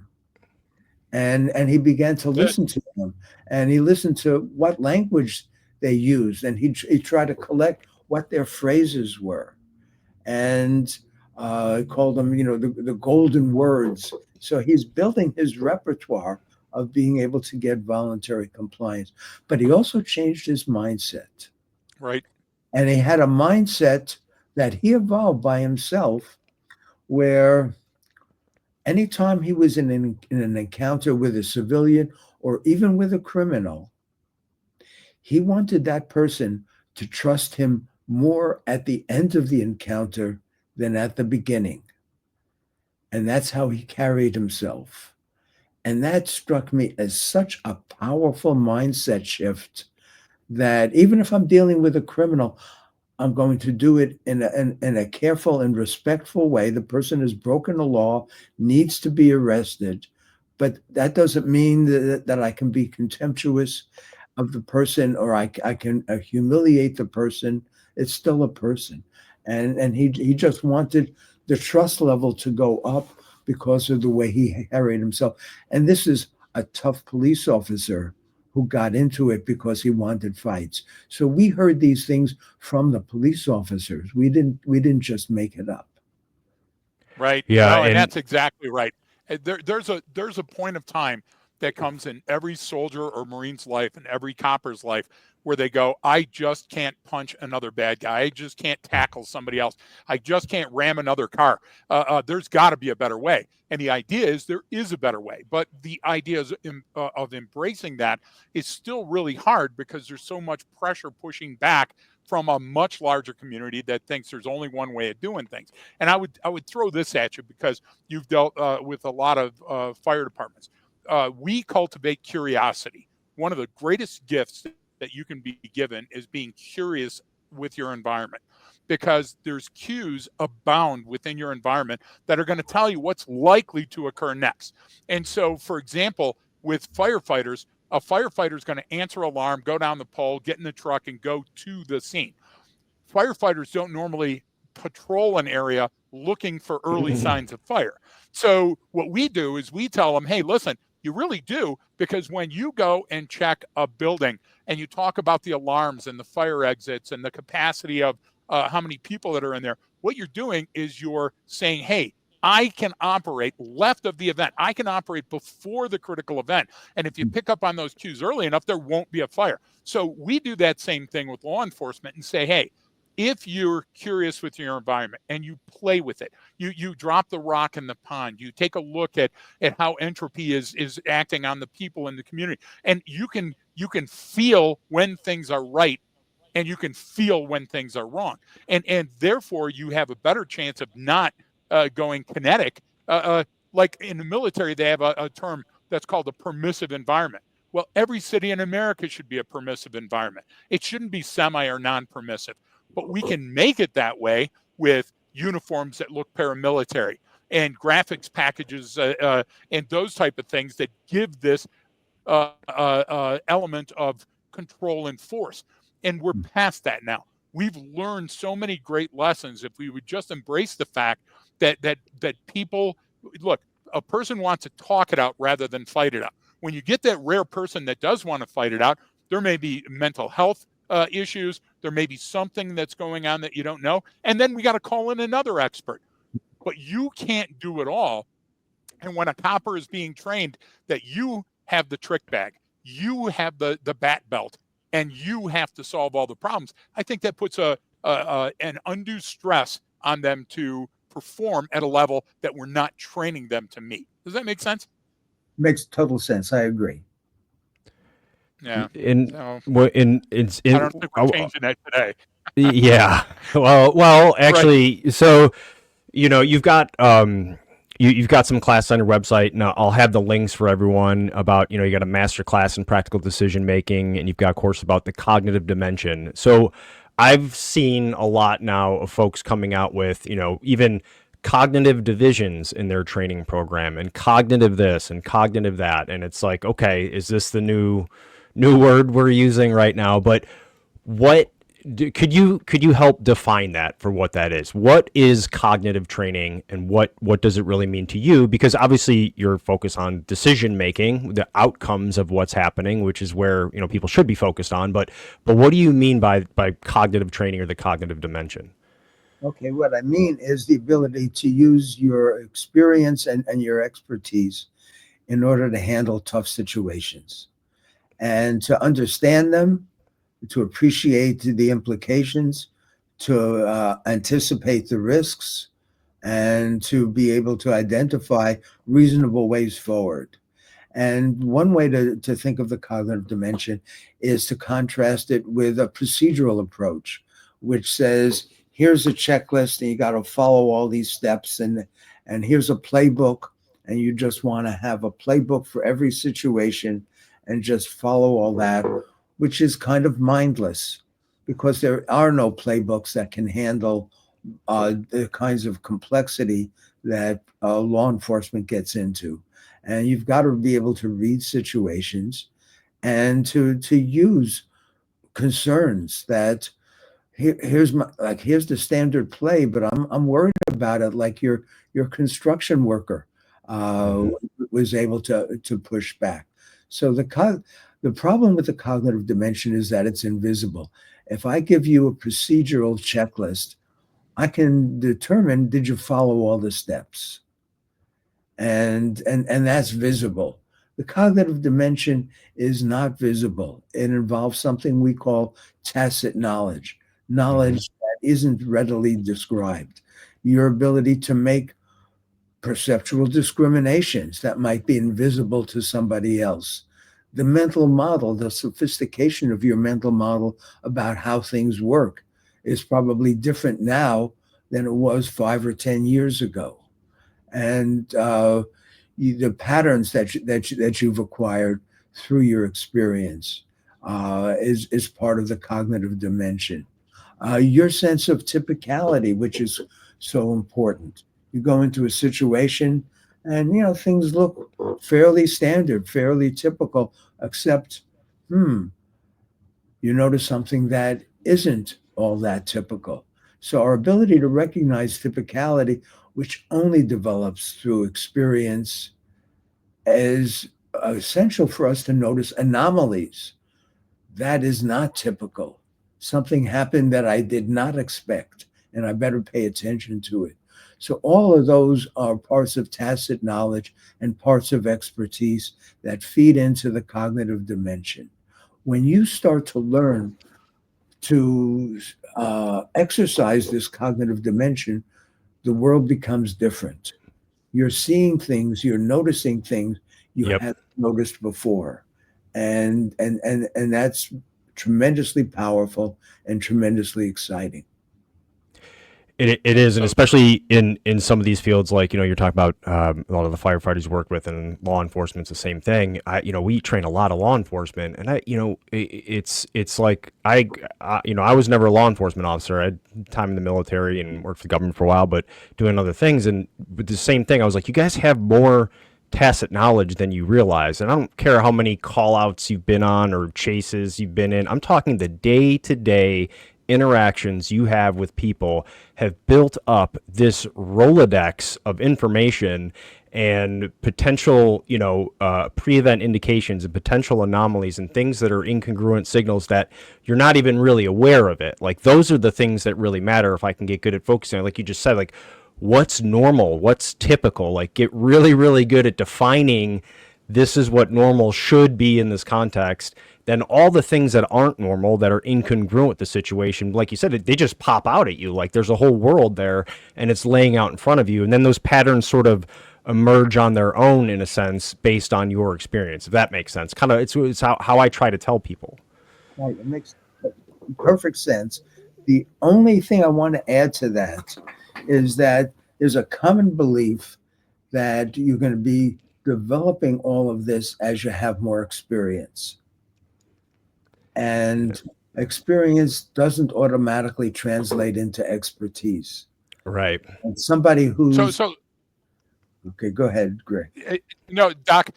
And he began to listen to them, and he listened to what language they used, and he tried to collect what their phrases were, and called them, the golden words. So he's building his repertoire of being able to get voluntary compliance. But he also changed his mindset. Right. And he had a mindset that he evolved by himself, where anytime he was in an encounter with a civilian or even with a criminal, he wanted that person to trust him more at the end of the encounter than at the beginning. And that's how he carried himself. And that struck me as such a powerful mindset shift, that even if I'm dealing with a criminal, I'm going to do it in a careful and respectful way. The person has broken the law, needs to be arrested, but that doesn't mean that I can be contemptuous of the person, or I can humiliate the person. It's still a person. And he just wanted the trust level to go up because of the way he carried himself. And this is a tough police officer who got into it because he wanted fights. So we heard these things from the police officers. We didn't just make it up. Right. Yeah, No, and and that's exactly right. There's a point of time that comes in every soldier or Marine's life and every copper's life where they go, I just can't punch another bad guy. I just can't tackle somebody else. I just can't ram another car. There's got to be a better way. And the idea is there is a better way. But the idea of embracing that is still really hard because there's so much pressure pushing back from a much larger community that thinks there's only one way of doing things. And I would throw this at you because you've dealt with a lot of fire departments. We cultivate curiosity. One of the greatest gifts that you can be given is being curious with your environment, because there's cues abound within your environment that are going to tell you what's likely to occur next. And so, for example, with firefighters, a firefighter is going to answer alarm, go down the pole, get in the truck, and go to the scene. Firefighters don't normally patrol an area looking for early signs of fire. So what we do is we tell them, hey, listen, you really do, because when you go and check a building and you talk about the alarms and the fire exits and the capacity of how many people that are in there, what you're doing is you're saying, hey, I can operate left of the event. I can operate before the critical event. And if you pick up on those cues early enough, there won't be a fire. So we do that same thing with law enforcement and say, hey, if you're curious with your environment and you play with it, you drop the rock in the pond, you take a look at how entropy is acting on the people in the community, and you can feel when things are right and you can feel when things are wrong, and therefore you have a better chance of not going kinetic. Like in the military, they have a term that's called a permissive environment. Well, every city in America should be a permissive environment. It shouldn't be semi or non-permissive. But we can make it that way with uniforms that look paramilitary and graphics packages and those type of things that give this element of control and force. And we're past that now. We've learned so many great lessons. If we would just embrace the fact that people, look, a person wants to talk it out rather than fight it out. When you get that rare person that does want to fight it out, there may be mental health issues. There may be something that's going on that you don't know. And then we got to call in another expert. But you can't do it all. And when a copper is being trained that you have the trick bag, you have the bat belt, and you have to solve all the problems, I think that puts an undue stress on them to perform at a level that we're not training them to meet. Does that make sense? Makes total sense. I agree. Yeah. And So, it's I don't think we're changing that today. yeah. Well, actually, right. So you've got you've got some classes on your website, and I'll have the links for everyone about you got a master class in practical decision making, and you've got a course about the cognitive dimension. So I've seen a lot now of folks coming out with even cognitive divisions in their training program, and cognitive this and cognitive that, and it's like, okay, is this the new word we're using right now? But could you help define that for what that is? What is cognitive training, and what does it really mean to you? Because obviously you're focused on decision making, the outcomes of what's happening, which is where people should be focused on. But what do you mean by cognitive training or the cognitive dimension? Okay, what I mean is the ability to use your experience and your expertise in order to handle tough situations and to understand them, to appreciate the implications, to anticipate the risks, and to be able to identify reasonable ways forward. And one way to think of the cognitive dimension is to contrast it with a procedural approach, which says, here's a checklist and you got to follow all these steps, and here's a playbook, and you just want to have a playbook for every situation and just follow all that, which is kind of mindless because there are no playbooks that can handle the kinds of complexity that law enforcement gets into. And you've got to be able to read situations and to use concerns that here's the standard play, but I'm worried about it, like your construction worker was able to push back. So the problem with the cognitive dimension is that it's invisible. If I give you a procedural checklist, I can determine, did you follow all the steps? And that's visible. The cognitive dimension is not visible. It involves something we call tacit knowledge that isn't readily described. Your ability to make perceptual discriminations that might be invisible to somebody else. The mental model, the sophistication of your mental model about how things work is probably different now than it was 5 or 10 years ago. And the patterns that you've acquired through your experience is part of the cognitive dimension. Your sense of typicality, which is so important. You go into a situation and, things look fairly standard, fairly typical, except, you notice something that isn't all that typical. So our ability to recognize typicality, which only develops through experience, is essential for us to notice anomalies. That is not typical. Something happened that I did not expect, and I better pay attention to it. So all of those are parts of tacit knowledge and parts of expertise that feed into the cognitive dimension. When you start to learn to exercise this cognitive dimension, the world becomes different. You're seeing things, you're noticing things you Yep. haven't noticed before, and that's tremendously powerful and tremendously exciting. It is, and especially in some of these fields, like you're talking about a lot of the firefighters you work with, and law enforcement's the same thing. We train a lot of law enforcement, and it's like I was never a law enforcement officer. I had time in the military and worked for the government for a while, but doing other things, and with the same thing, I was like, you guys have more tacit knowledge than you realize, and I don't care how many call outs you've been on or chases you've been in. I'm talking the day to day interactions you have with people have built up this Rolodex of information and potential, pre-event indications and potential anomalies and things that are incongruent signals that you're not even really aware of it. Like those are the things that really matter if I can get good at focusing. Like you just said, like what's normal, what's typical, like get really, really good at defining this is what normal should be in this context. Then all the things that aren't normal, that are incongruent with the situation, like you said, they just pop out at you. Like there's a whole world there and it's laying out in front of you. And then those patterns sort of emerge on their own in a sense based on your experience, if that makes sense. Kind of it's how I try to tell people. Right. It makes perfect sense. The only thing I want to add to that is that there's a common belief that you're going to be developing all of this as you have more experience. And experience doesn't automatically translate into expertise. Right. And somebody who's So okay, go ahead, Greg. no, Doc,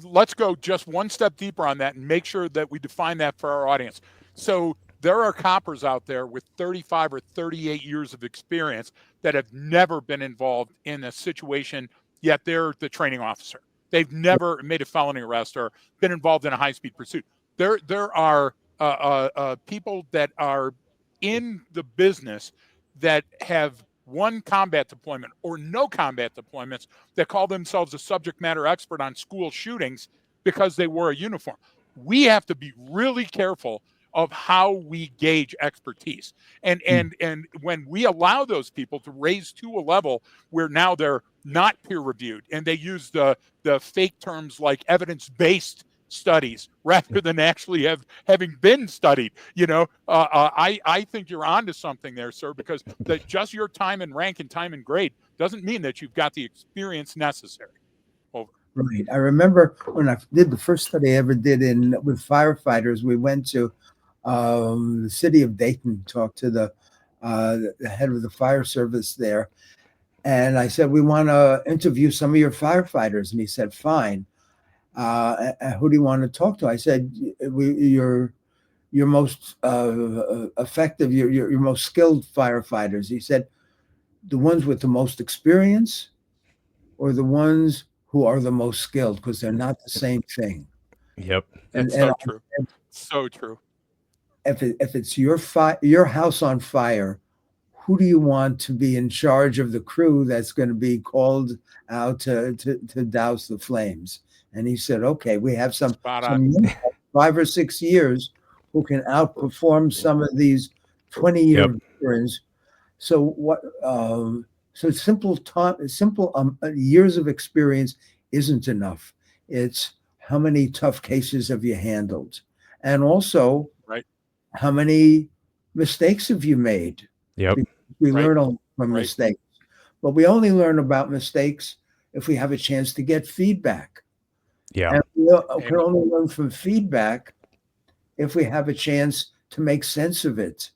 let's go just one step deeper on that and make sure that we define that for our audience. So there are coppers out there with 35 or 38 years of experience that have never been involved in a situation, yet they're the training officer. They've never made a felony arrest or been involved in a high-speed pursuit. There are people that are in the business that have one combat deployment or no combat deployments that call themselves a subject matter expert on school shootings because they wore a uniform. We have to be really careful of how we gauge expertise. And when we allow those people to raise to a level where now they're not peer reviewed and they use the fake terms like evidence-based studies rather than actually having been studied, I think you're onto something there, sir, because just your time and rank and time and grade doesn't mean that you've got the experience necessary. Over. Right. I remember when I did the first study I ever did with firefighters, we went to the city of Dayton, talked to the head of the fire service there. And I said, we want to interview some of your firefighters. And he said, fine. Who do you want to talk to? I said, your most effective, your most skilled firefighters. He said, the ones with the most experience or the ones who are the most skilled, because they're not the same thing. Yep. It's so true. So true. If it's your house on fire, who do you want to be in charge of the crew that's going to be called out to douse the flames? And he said, okay, we have some 5 or 6 years who can outperform some of these 20-year veterans. So what? So simple years of experience isn't enough. It's how many tough cases have you handled, and also how many mistakes have you made? Yep. We learn from mistakes, but we only learn about mistakes if we have a chance to get feedback. Yeah. And we can only learn from feedback if we have a chance to make sense of it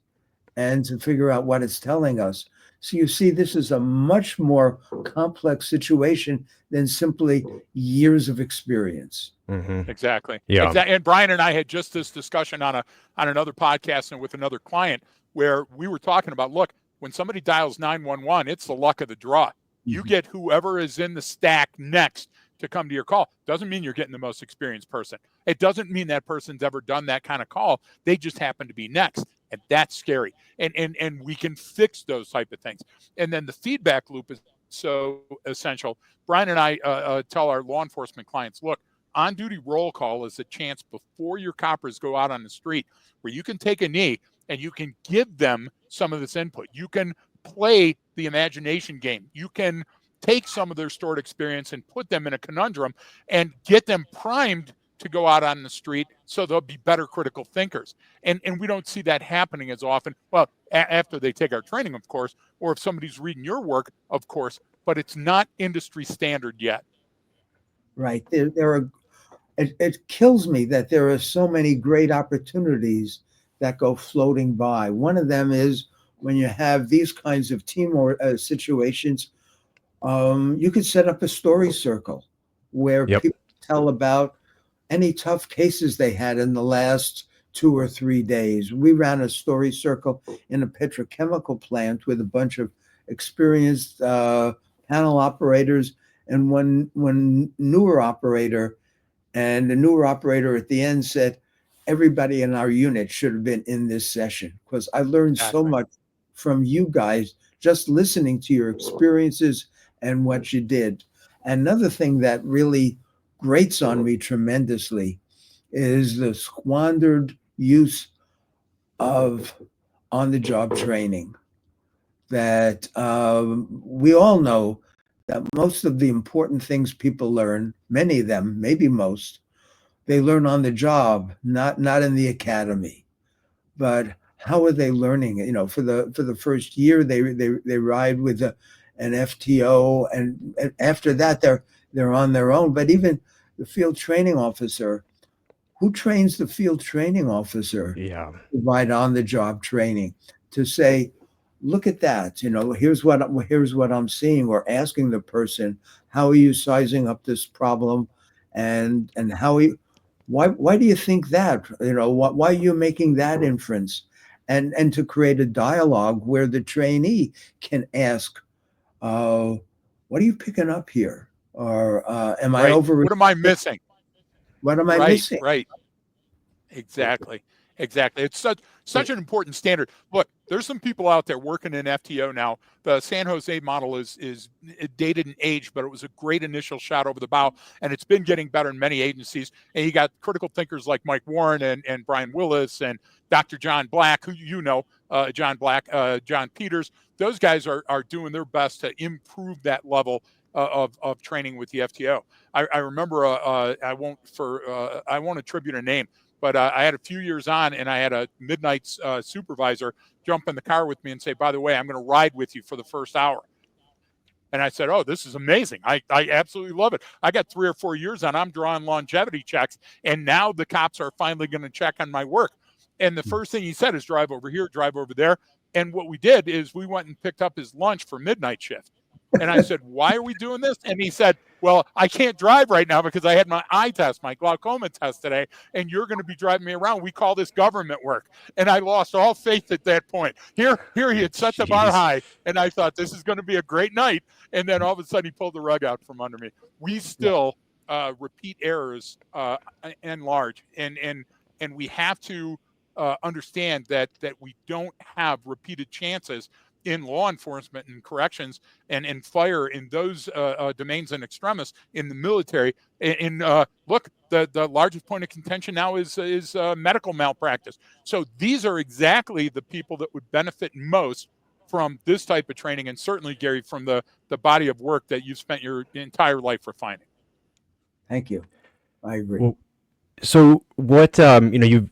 and to figure out what it's telling us. So you see, this is a much more complex situation than simply years of experience. Mm-hmm. Exactly. Yeah. And Brian and I had just this discussion on another podcast and with another client where we were talking about, look, when somebody dials 911, it's the luck of the draw. You get whoever is in the stack next to come to your call. Doesn't mean you're getting the most experienced person. It doesn't mean that person's ever done that kind of call. They just happen to be next. And that's scary. And we can fix those type of things. And then the feedback loop is so essential. Brian and I tell our law enforcement clients, look, on-duty roll call is a chance before your coppers go out on the street where you can take a knee and you can give them some of this input. You can play the imagination game. You can take some of their stored experience and put them in a conundrum and get them primed to go out on the street so they'll be better critical thinkers. And we don't see that happening as often. Well, after they take our training, of course, or if somebody's reading your work, of course, but it's not industry standard yet. Right. There are, it kills me that there are so many great opportunities that go floating by. One of them is when you have these kinds of team or situations, you could set up a story circle where people tell about any tough cases they had in the last 2 or 3 days. We ran a story circle in a petrochemical plant with a bunch of experienced panel operators and one newer operator. And the newer operator at the end said, everybody in our unit should have been in this session because I learned so much from you guys just listening to your experiences and what you did. Another thing that really grates on me tremendously is the squandered use of on-the-job training. That we all know that most of the important things people learn, many of them, maybe most, they learn on the job, not in the academy. But how are they learning? You know, for the first year, they ride with an FTO, and after that, they're on their own. But even the field training officer, who trains the field training officer? Yeah. To provide on the job training to say, look at that. You know, here's what I'm seeing, or asking the person, how are you sizing up this problem, and why do you think that? You know, why are you making that inference? And to create a dialogue where the trainee can ask, what are you picking up here? Or am I over? What am I missing? What am I missing? Right. Exactly. It's such an important standard. Look, there's some people out there working in FTO now. The San Jose model is dated in age, but it was a great initial shot over the bow, and it's been getting better in many agencies. And you got critical thinkers like Mike Warren and Brian Willis and Dr. John Black, who John Black, John Peters. Those guys are doing their best to improve that level of training with the FTO. I remember I won't attribute a name, but I had a few years on, and I had a midnight supervisor jump in the car with me and say, by the way, I'm going to ride with you for the first hour. And I said, oh, this is amazing. I absolutely love it. I got 3 or 4 years on. I'm drawing longevity checks, and now the cops are finally going to check on my work. And the first thing he said is drive over here, drive over there. And what we did is we went and picked up his lunch for midnight shift. And I said, why are we doing this? And he said, well, I can't drive right now because I had my eye test, my glaucoma test today, and you're going to be driving me around. We call this government work. And I lost all faith at that point. Here he had set the bar high, and I thought this is going to be a great night. And then all of a sudden he pulled the rug out from under me. We still repeat errors and large. And we have to understand that we don't have repeated chances in law enforcement and corrections and fire in those domains and extremis in the military. Look, the largest point of contention now is medical malpractice. So these are exactly the people that would benefit most from this type of training, and certainly, Gary, from the body of work that you've spent your entire life refining. Thank you. I agree. So what you've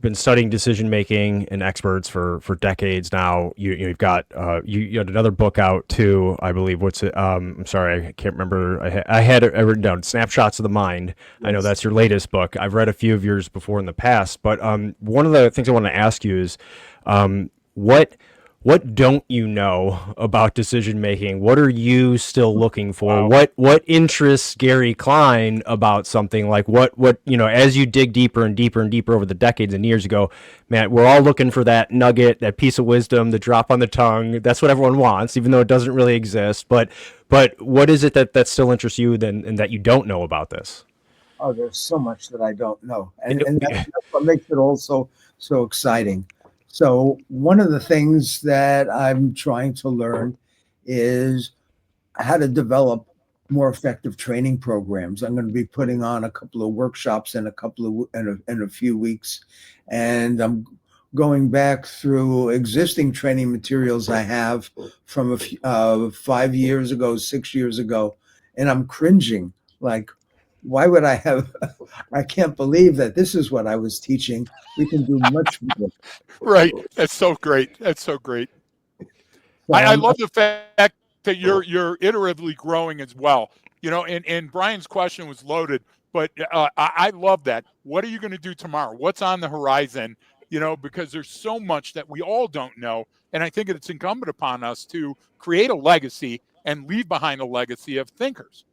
been studying decision making and experts for decades now. You've got you had another book out too, I believe. What's it? I'm sorry, I can't remember. I had it written down. Snapshots of the Mind. I know Yes. that's your latest book. I've read a few of yours before in the past, but one of the things I want to ask you is what don't you know about decision making? What are you still looking for? Wow. What interests Gary Klein about something? Like what as you dig deeper and deeper and deeper over the decades and years ago, man, we're all looking for that nugget, that piece of wisdom, the drop on the tongue. That's what everyone wants, even though it doesn't really exist. But what is it that still interests you then and that you don't know about this? Oh, there's so much that I don't know, and that's what makes it all so exciting. So one of the things that I'm trying to learn is how to develop more effective training programs. I'm going to be putting on a couple of workshops in a couple of in a few weeks, and I'm going back through existing training materials I have from 5 years ago, 6 years ago, and I'm cringing. Like, why would I have? I can't believe that this is what I was teaching. We can do much more. Right. That's so great. That's so great. So I I'm love the fact that you're iteratively growing as well. And Brian's question was loaded, but I love that. What are you going to do tomorrow? What's on the horizon? Because there's so much that we all don't know, and I think it's incumbent upon us to create a legacy and leave behind a legacy of thinkers.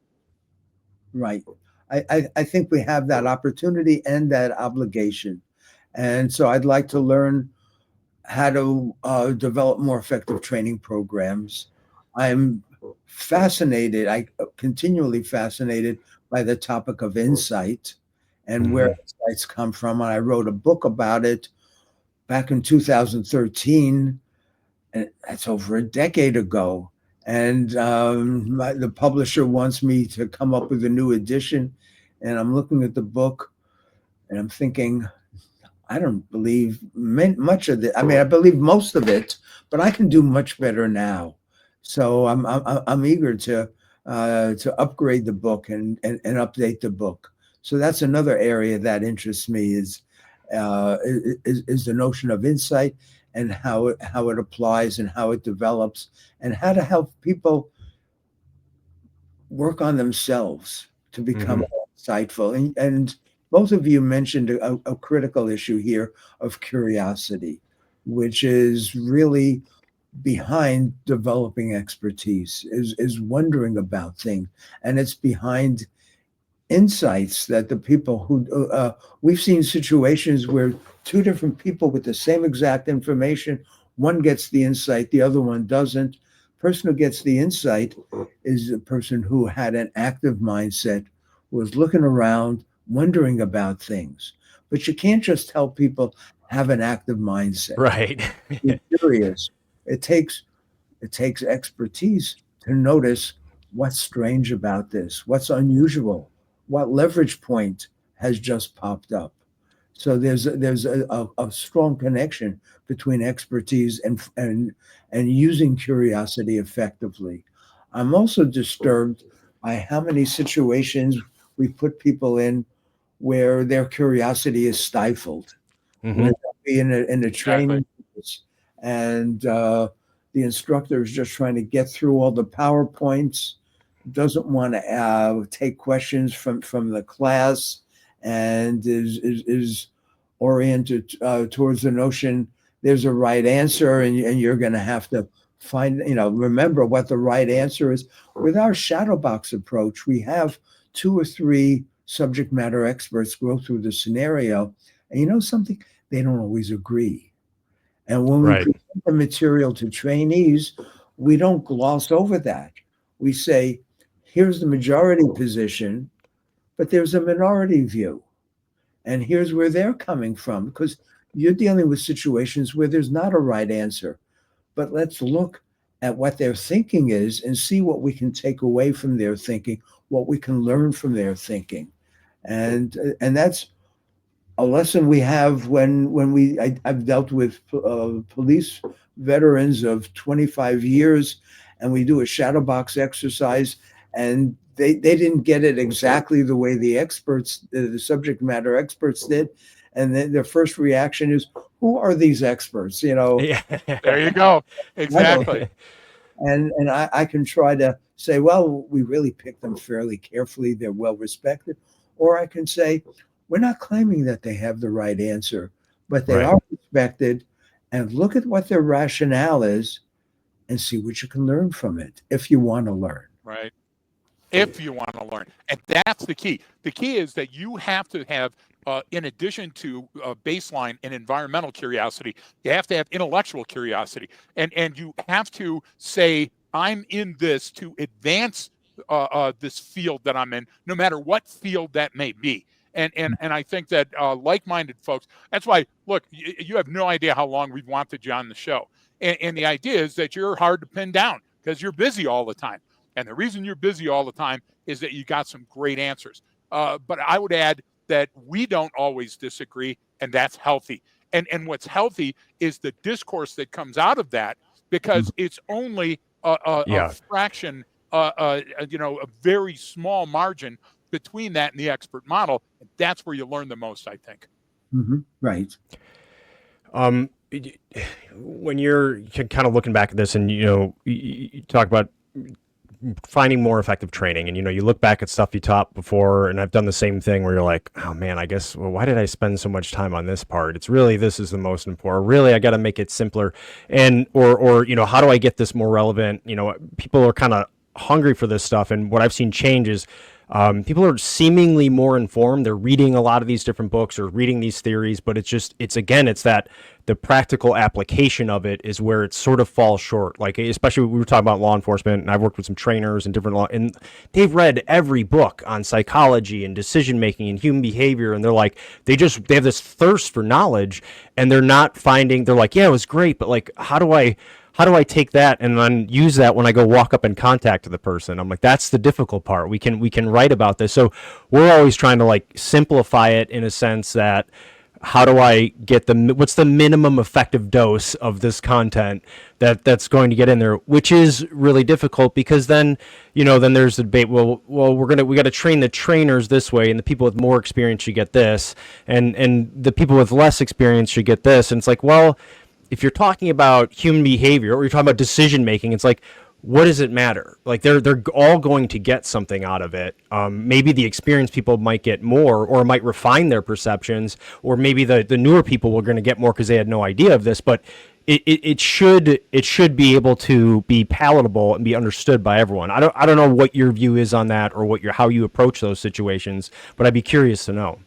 right. I think we have that opportunity and that obligation. And so I'd like to learn how to develop more effective training programs. I'm fascinated, I continually fascinated by the topic of insight and where Hmm. insights come from. And I wrote a book about it back in 2013, and that's over a decade ago. And the publisher wants me to come up with a new edition. And I'm looking at the book and I'm thinking, I don't believe much of it. I mean, I believe most of it, but I can do much better now. So I'm eager to upgrade the book and update the book. So that's another area that interests me is the notion of insight and how it applies and how it develops and how to help people work on themselves to become Hmm. more insightful. And both of you mentioned a critical issue here of curiosity, which is really behind developing expertise, is wondering about things. And it's behind insights that the people who we've seen situations where two different people with the same exact information, one gets the insight, the other one doesn't. Person who gets the insight is a person who had an active mindset, was looking around, wondering about things. But you can't just help people have an active mindset. Right. Be curious. It takes it takes expertise to notice what's strange about this, what's unusual, what leverage point has just popped up. So there's a strong connection between expertise and using curiosity effectively. I'm also disturbed by how many situations we put people in where their curiosity is stifled, where Hmm. they'll be in a Exactly. training course and the instructor is just trying to get through all the PowerPoints, doesn't want to take questions from the class, and is oriented towards the notion there's a right answer, and you're going to have to remember what the right answer is. With our shadow box approach, we have two or three subject matter experts go through the scenario, and you know something, they don't always agree. And when we Right. present the material to trainees, we don't gloss over that. We say, here's the majority position, but there's a minority view. And here's where they're coming from, because you're dealing with situations where there's not a right answer. But let's look at what their thinking is and see what we can take away from their thinking, what we can learn from their thinking. And that's a lesson we have I've dealt with police veterans of 25 years, and we do a shadow box exercise, and they didn't get it exactly the way the experts, the subject matter experts did. And then their first reaction is, who are these experts? Yeah. There you go. I don't, Exactly. and I can try to say, well, we really picked them fairly carefully. They're well respected. Or I can say, we're not claiming that they have the right answer, but they Right. are respected. And look at what their rationale is and see what you can learn from it if you want to learn. Right. If you want to learn. And that's the key. The key is that you have to have, in addition to baseline and environmental curiosity, you have to have intellectual curiosity. And you have to say, I'm in this to advance this field that I'm in, no matter what field that may be. And I think that like-minded folks, that's why, look, you have no idea how long we've wanted you on the show. And the idea is that you're hard to pin down because you're busy all the time. And the reason you're busy all the time is that you got some great answers. But I would add that we don't always disagree, and that's healthy. And what's healthy is the discourse that comes out of that, because it's only a fraction, a very small margin between that and the expert model. And that's where you learn the most, I think. Mm-hmm. Right. When you're kind of looking back at this and, you talk about finding more effective training and, you look back at stuff you taught before, and I've done the same thing where you're like, oh man, I guess, well, why did I spend so much time on this part? It's really, this is the most important. Really, I got to make it simpler. And, or, how do I get this more relevant? People are kind of hungry for this stuff. And what I've seen change is, people are seemingly more informed. They're reading a lot of these different books or reading these theories, but it's that the practical application of it is where it sort of falls short. Like, especially we were talking about law enforcement, and I've worked with some trainers and different law, and they've read every book on psychology and decision making and human behavior, and they're like, they have this thirst for knowledge, and they're like, yeah, it was great, but like, how do I take that and then use that when I go walk up and contact the person? I'm like, that's the difficult part. We can write about this. So we're always trying to like simplify it in a sense that, how do I get what's the minimum effective dose of this content that's going to get in there, which is really difficult because then there's the debate. Well, we got to train the trainers this way, and the people with more experience should get this, and the people with less experience should get this. And it's like, well, if you're talking about human behavior or you're talking about decision making, it's like, what does it matter? Like they're all going to get something out of it. Maybe the experienced people might get more, or might refine their perceptions, or maybe the newer people were going to get more because they had no idea of this. But it should be able to be palatable and be understood by everyone. I don't know what your view is on that, or how you approach those situations, but I'd be curious to know.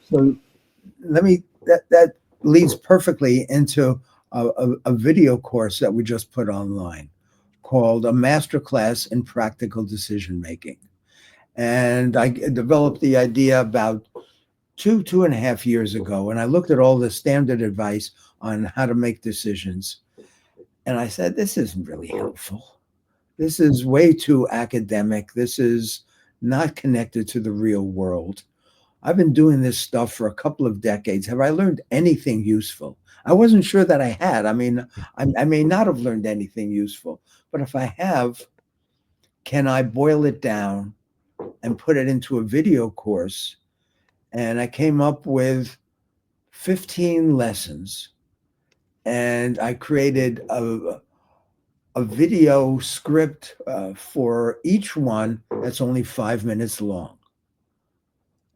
So that leads perfectly into a video course that we just put online, called A Masterclass in Practical Decision Making. And I developed the idea about 2.5 years ago. And I looked at all the standard advice on how to make decisions. And I said, this isn't really helpful. This is way too academic. This is not connected to the real world. I've been doing this stuff for a couple of decades. Have I learned anything useful? I wasn't sure that I had. I mean, I may not have learned anything useful, but if I have, can I boil it down and put it into a video course? And I came up with 15 lessons, and I created a video script for each one that's only 5 minutes long.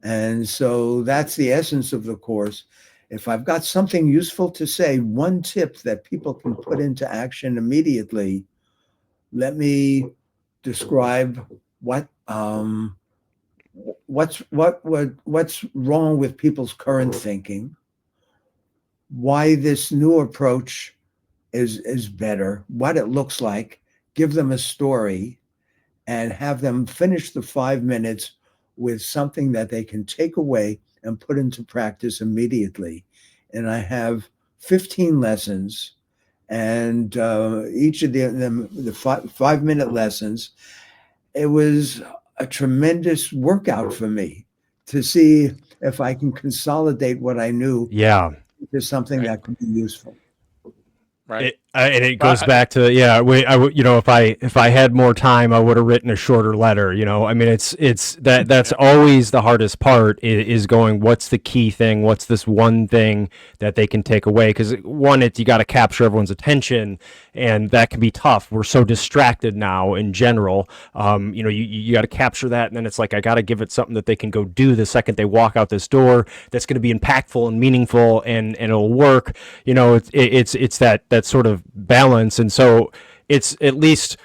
And so that's the essence of the course. If I've got something useful to say, one tip that people can put into action immediately, let me describe what's wrong with people's current thinking, why this new approach is better, what it looks like, give them a story, and have them finish the 5 minutes with something that they can take away and put into practice immediately. And I have 15 lessons, and each of them, the 5-minute lessons, it was a tremendous workout for me to see if I can consolidate what I knew into something that could be useful. Right. And it goes back to if I had more time, I would have written a shorter letter. I mean, that's always the hardest part is going, what's the key thing? What's this one thing that they can take away? Because one, you got to capture everyone's attention, and that can be tough. We're so distracted now in general. You got to capture that, and then it's like I got to give it something that they can go do the second they walk out this door. That's going to be impactful and meaningful, and it'll work. It's that sort of balance. And so it's at least,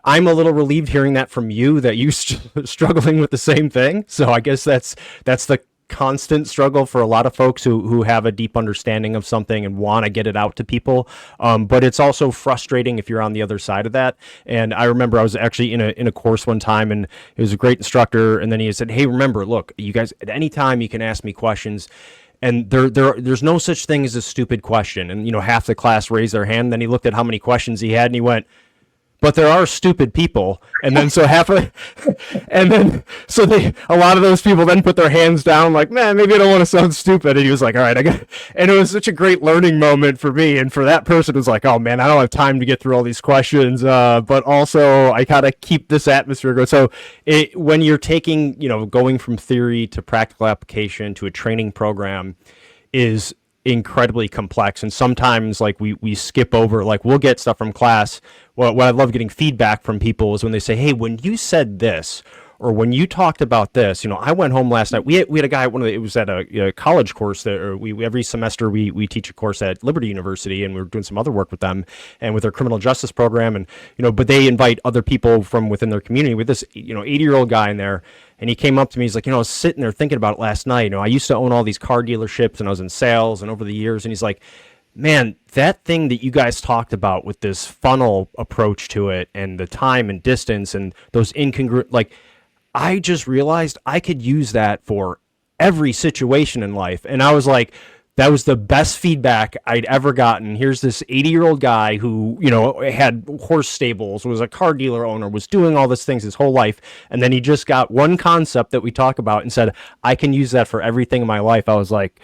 I'm a little relieved hearing that from you, that you struggling with the same thing. So I guess that's the constant struggle for a lot of folks who have a deep understanding of something and want to get it out to people. But it's also frustrating if you're on the other side of that. And I remember I was actually in a course one time, and it was a great instructor. And then he said, "Hey, remember, look, you guys, at any time you can ask me questions. And there's no such thing as a stupid question." And half the class raised their hand. Then he looked at how many questions he had, and he went, "But there are stupid people." And then so a lot of those people then put their hands down, like, "Man, maybe I don't want to sound stupid." And he was like, "All right, I got." And it was such a great learning moment for me, and for that person, it was like, "Oh man, I don't have time to get through all these questions, but also I gotta keep this atmosphere going." So when you're taking, going from theory to practical application to a training program, is incredibly complex. And sometimes like we skip over, like we'll get stuff from class. Well, what I love getting feedback from people is when they say, "Hey, when you said this, or when you talked about this, I went home last night." We had a guy at it was at a college course that, or we every semester we teach a course at Liberty University, and we're doing some other work with them and with their criminal justice program. And but they invite other people from within their community. With this 80-year-old guy in there. And he came up to me. He's like, I was sitting there thinking about it last night. I used to own all these car dealerships, and I was in sales, and over the years. And he's like, "Man, that thing that you guys talked about with this funnel approach to it, and the time and distance, and those incongruent, like, I just realized I could use that for every situation in life." And I was like, that was the best feedback I'd ever gotten. Here's this 80-year-old guy who, had horse stables, was a car dealer owner, was doing all these things his whole life. And then he just got one concept that we talk about and said, "I can use that for everything in my life." I was like,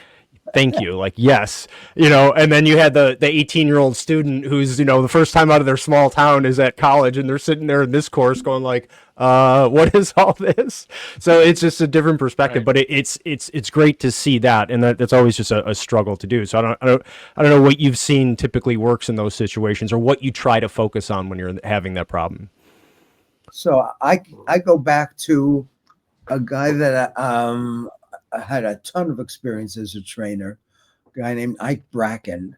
"Thank you." Like, yes, and then you had the 18-year-old student who's, the first time out of their small town is at college, and they're sitting there in this course going like, what is all this? So it's just a different perspective, right. But it's great to see that. And that's always just a struggle to do. So I don't know what you've seen typically works in those situations, or what you try to focus on when you're having that problem. So I go back to a guy that I had a ton of experience as a trainer, a guy named Ike Bracken,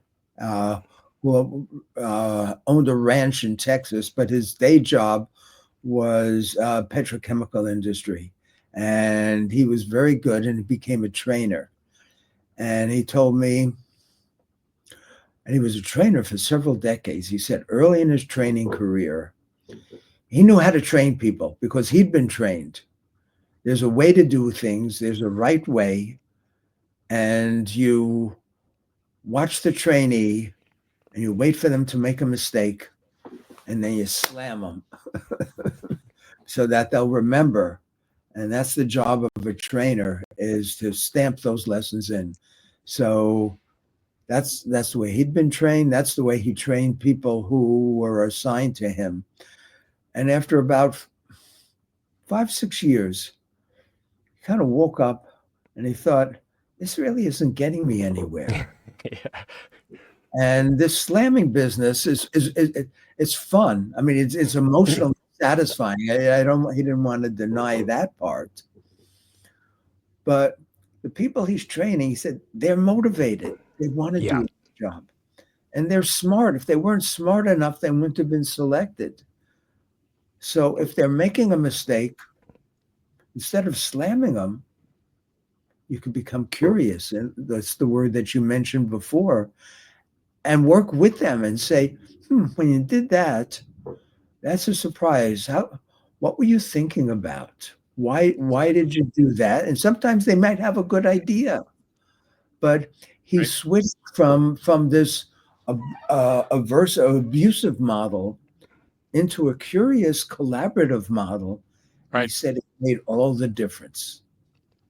who owned a ranch in Texas, but his day job was petrochemical industry. And he was very good, and he became a trainer. And he told me, and he was a trainer for several decades. He said early in his training career, he knew how to train people because he'd been trained. There's a way to do things. There's a right way. And you watch the trainee, and you wait for them to make a mistake, and then you slam them so that they'll remember. And that's the job of a trainer, is to stamp those lessons in. So that's the way he'd been trained. That's the way he trained people who were assigned to him. And after about 5-6 years, he kind of woke up and he thought, this really isn't getting me anywhere. Yeah. And this slamming business it's fun. I mean, it's emotionally satisfying. He didn't want to deny that part. But the people he's training, he said, they're motivated. They want to do the job. And they're smart. If they weren't smart enough, they wouldn't have been selected. So if they're making a mistake, instead of slamming them, you can become curious. And that's the word that you mentioned before. And work with them and say, when you did that, that's a surprise. What were you thinking about? Why did you do that? And sometimes they might have a good idea, but he switched from this abusive model into a curious, collaborative model. Right. He said it made all the difference.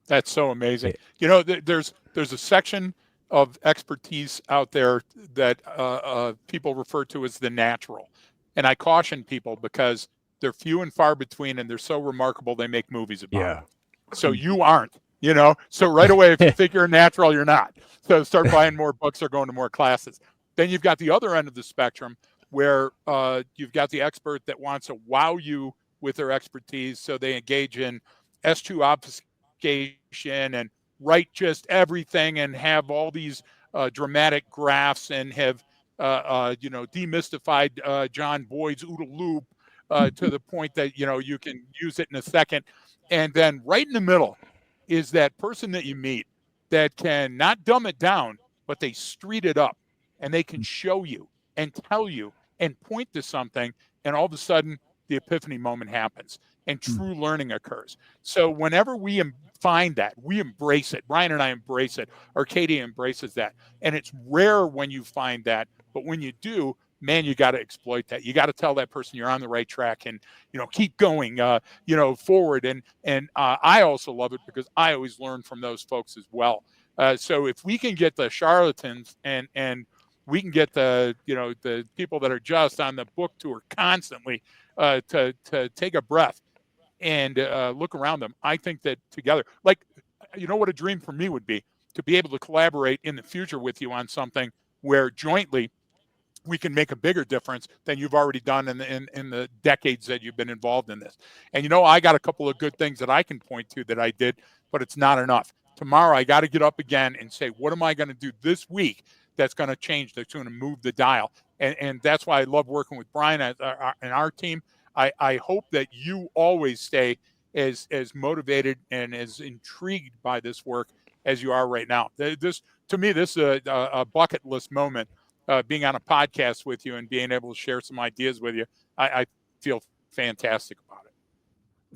That's so amazing. There's a section of expertise out there that people refer to as the natural. And I caution people because they're few and far between, and they're so remarkable they make movies about Yeah. them. So you aren't, So right away, if you think you're a natural, you're not. So start buying more books or going to more classes. Then you've got the other end of the spectrum where you've got the expert that wants to wow you with their expertise. So they engage in S2 obfuscation and write just everything and have all these dramatic graphs and have demystified John Boyd's OODA loop to the point that you can use it in a second. And then right in the middle is that person that you meet that can not dumb it down, but they street it up, and they can show you and tell you and point to something, and all of a sudden the epiphany moment happens and true learning occurs. So whenever we find that, we embrace it. Brian and I embrace it. Arcadia embraces that. And it's rare when you find that, but when you do, man, you got to exploit that. You got to tell that person you're on the right track and, keep going, forward. And I also love it because I always learn from those folks as well. So if we can get the charlatans and we can get the people that are just on the book tour constantly to take a breath and look around them, I think that together, like, what a dream for me would be to be able to collaborate in the future with you on something where jointly we can make a bigger difference than you've already done in the decades that you've been involved in this. And I got a couple of good things that I can point to that I did, but it's not enough. Tomorrow I got to get up again and say, what am I going to do this week that's going to change, that's going to move the dial? And that's why I love working with Brian and our team. I hope that you always stay as motivated and as intrigued by this work as you are right now. To me, this is a bucket list moment. Being on a podcast with you and being able to share some ideas with you, I feel fantastic about it.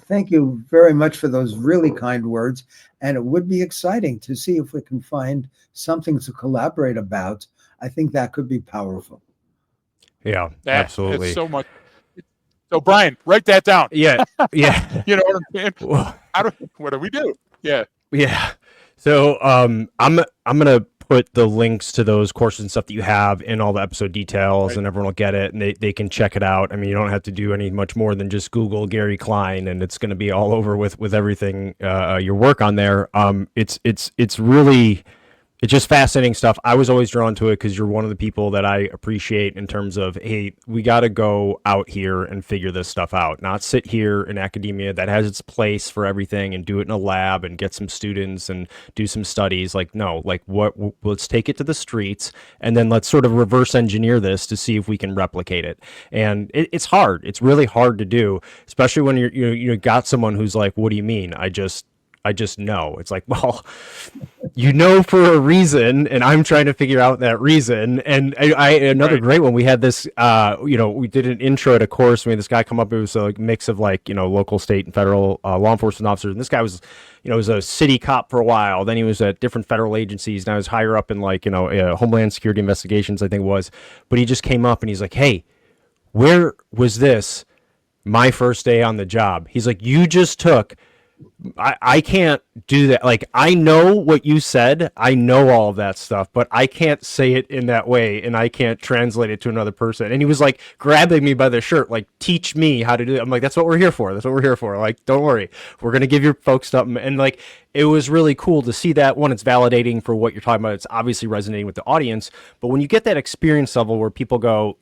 Thank you very much for those really kind words. And it would be exciting to see if we can find something to collaborate about. I think that could be powerful. Yeah, absolutely. It's so much. So Brian, write that down. Yeah. You know what I'm saying? Well, what do we do? Yeah. So I'm gonna put the links to those courses and stuff that you have in all the episode details, right, and everyone will get it and they can check it out. I mean, you don't have to do any much more than just Google Gary Klein, and it's going to be all over with everything your work on there. It's just fascinating stuff. I was always drawn to it because you're one of the people that I appreciate in terms of, hey, we got to go out here and figure this stuff out, not sit here in academia that has its place for everything and do it in a lab and get some students and do some studies. Like, no, like let's take it to the streets and then let's sort of reverse engineer this to see if we can replicate it. And it's hard. It's really hard to do, especially when you got someone who's like, what do you mean? I just know. It's like, well, for a reason, and I'm trying to figure out that reason. And another great one, we had this, we did an intro at a course. We had this guy come up. It was a mix of local, state, and federal law enforcement officers. And this guy was, was a city cop for a while. Then he was at different federal agencies. Now he's higher up in Homeland Security investigations, I think it was. But he just came up and he's like, hey, where was this my first day on the job? He's like, you just took... I can't do that. Like, I know what you said. I know all of that stuff, but I can't say it in that way, and I can't translate it to another person. And he was like grabbing me by the shirt, like, teach me how to do it. I'm like, that's what we're here for. That's what we're here for. Like, don't worry. We're going to give your folks something. And like, it was really cool to see that. One, it's validating for what you're talking about. It's obviously resonating with the audience. But when you get that experience level where people go,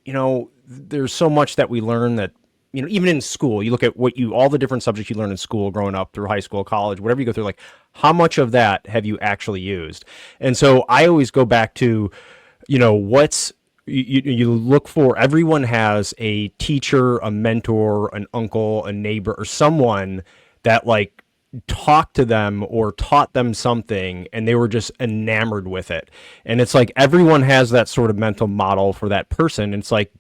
there's so much that we learn that, even in school, you look at all the different subjects you learn in school growing up through high school, college, whatever you go through, like, how much of that have you actually used? And so I always go back to, what's, you look for, everyone has a teacher, a mentor, an uncle, a neighbor, or someone that like talked to them or taught them something and they were just enamored with it. And it's like everyone has that sort of mental model for that person. And it's like,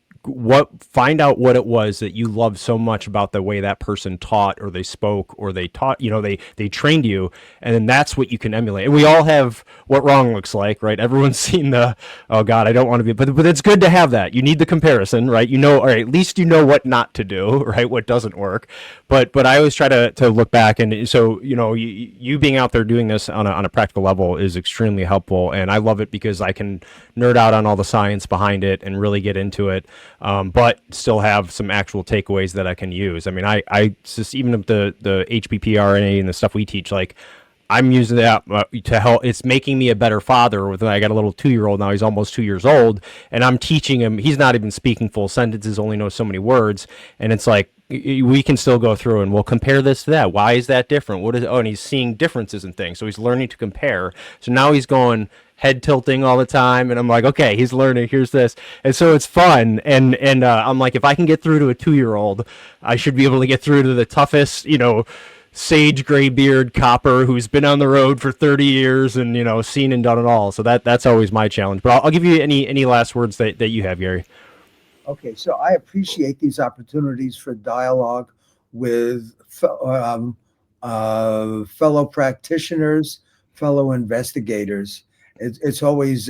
find out what it was that you loved so much about the way that person taught, or they spoke, or they taught, they trained you, and then that's what you can emulate. And we all have what wrong looks like, right? Everyone's seen the, oh God, I don't want to be, but it's good to have that. You need the comparison, right? Or at least you know what not to do, right? What doesn't work. But I always try to look back, and so you being out there doing this on a practical level is extremely helpful, and I love it because I can nerd out on all the science behind it and really get into it, but still have some actual takeaways that I can use. I mean, I just, even if the HPPRNA and the stuff we teach, like, I'm using that to help. It's making me a better father. I got a little 2-year-old now. He's almost 2 years old, and I'm teaching him. He's not even speaking full sentences, only knows so many words. And it's like, we can still go through and we'll compare this to that. Why is that different? What is? Oh, and he's seeing differences in things. So he's learning to compare. So now he's going head tilting all the time, and I'm like, okay, he's learning. Here's this, and so it's fun. And I'm like, if I can get through to a 2-year-old, I should be able to get through to the toughest, sage gray beard copper who's been on the road for 30 years and seen and done it all. So that's always my challenge. But I'll give you any last words that you have, Gary. Okay, so I appreciate these opportunities for dialogue with fellow practitioners, fellow investigators. It's always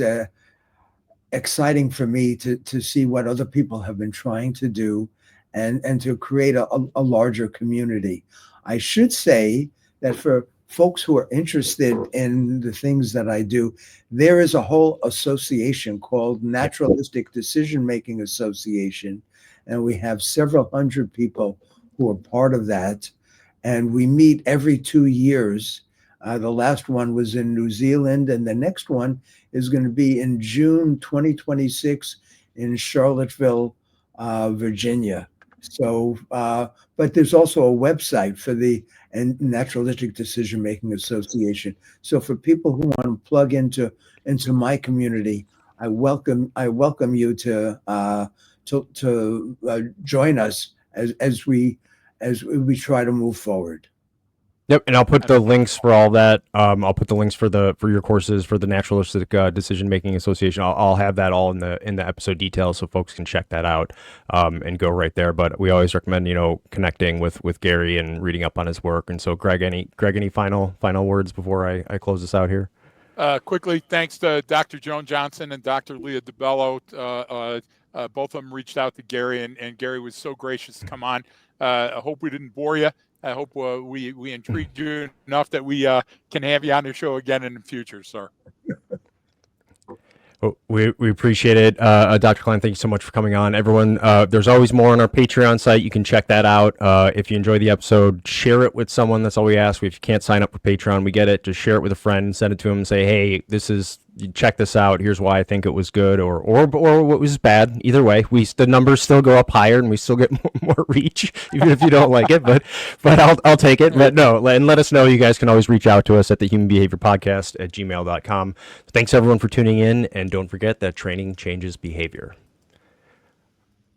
exciting for me to see what other people have been trying to do and to create a larger community. I should say that for folks who are interested in the things that I do, there is a whole association called Naturalistic Decision Making Association, and we have several hundred people who are part of that, and we meet every 2 years. The last one was in New Zealand, and the next one is going to be in June 2026 in Charlottesville, Virginia. So, but there's also a website for the Naturalistic Decision Making Association. So for people who want to plug into my community, I welcome you to join us as we try to move forward. Yep, and I'll put the links for all that. I'll put the links for your courses for the Naturalistic Decision Making Association. I'll have that all in the episode details, so folks can check that out and go right there. But we always recommend connecting with Gary and reading up on his work. And so, Greg, any final words before I close this out here? Quickly, thanks to Dr. Joan Johnson and Dr. Leah DeBello. Both of them reached out to Gary, and Gary was so gracious to come on. I hope we didn't bore you. I hope we intrigued you enough that we can have you on the show again in the future, sir. Well, we appreciate it. Dr. Klein, thank you so much for coming on. Everyone, there's always more on our Patreon site. You can check that out. If you enjoy the episode, share it with someone. That's all we ask. If you can't sign up for Patreon, we get it. Just share it with a friend, send it to them, and say, hey, check this out. Here's why I think it was good or what was bad. Either way, the numbers still go up higher and we still get more reach, even if you don't like it. But I'll take it. But no, and let us know. You guys can always reach out to us at the Human Behavior Podcast at gmail.com. Thanks everyone for tuning in, and don't forget that training changes behavior.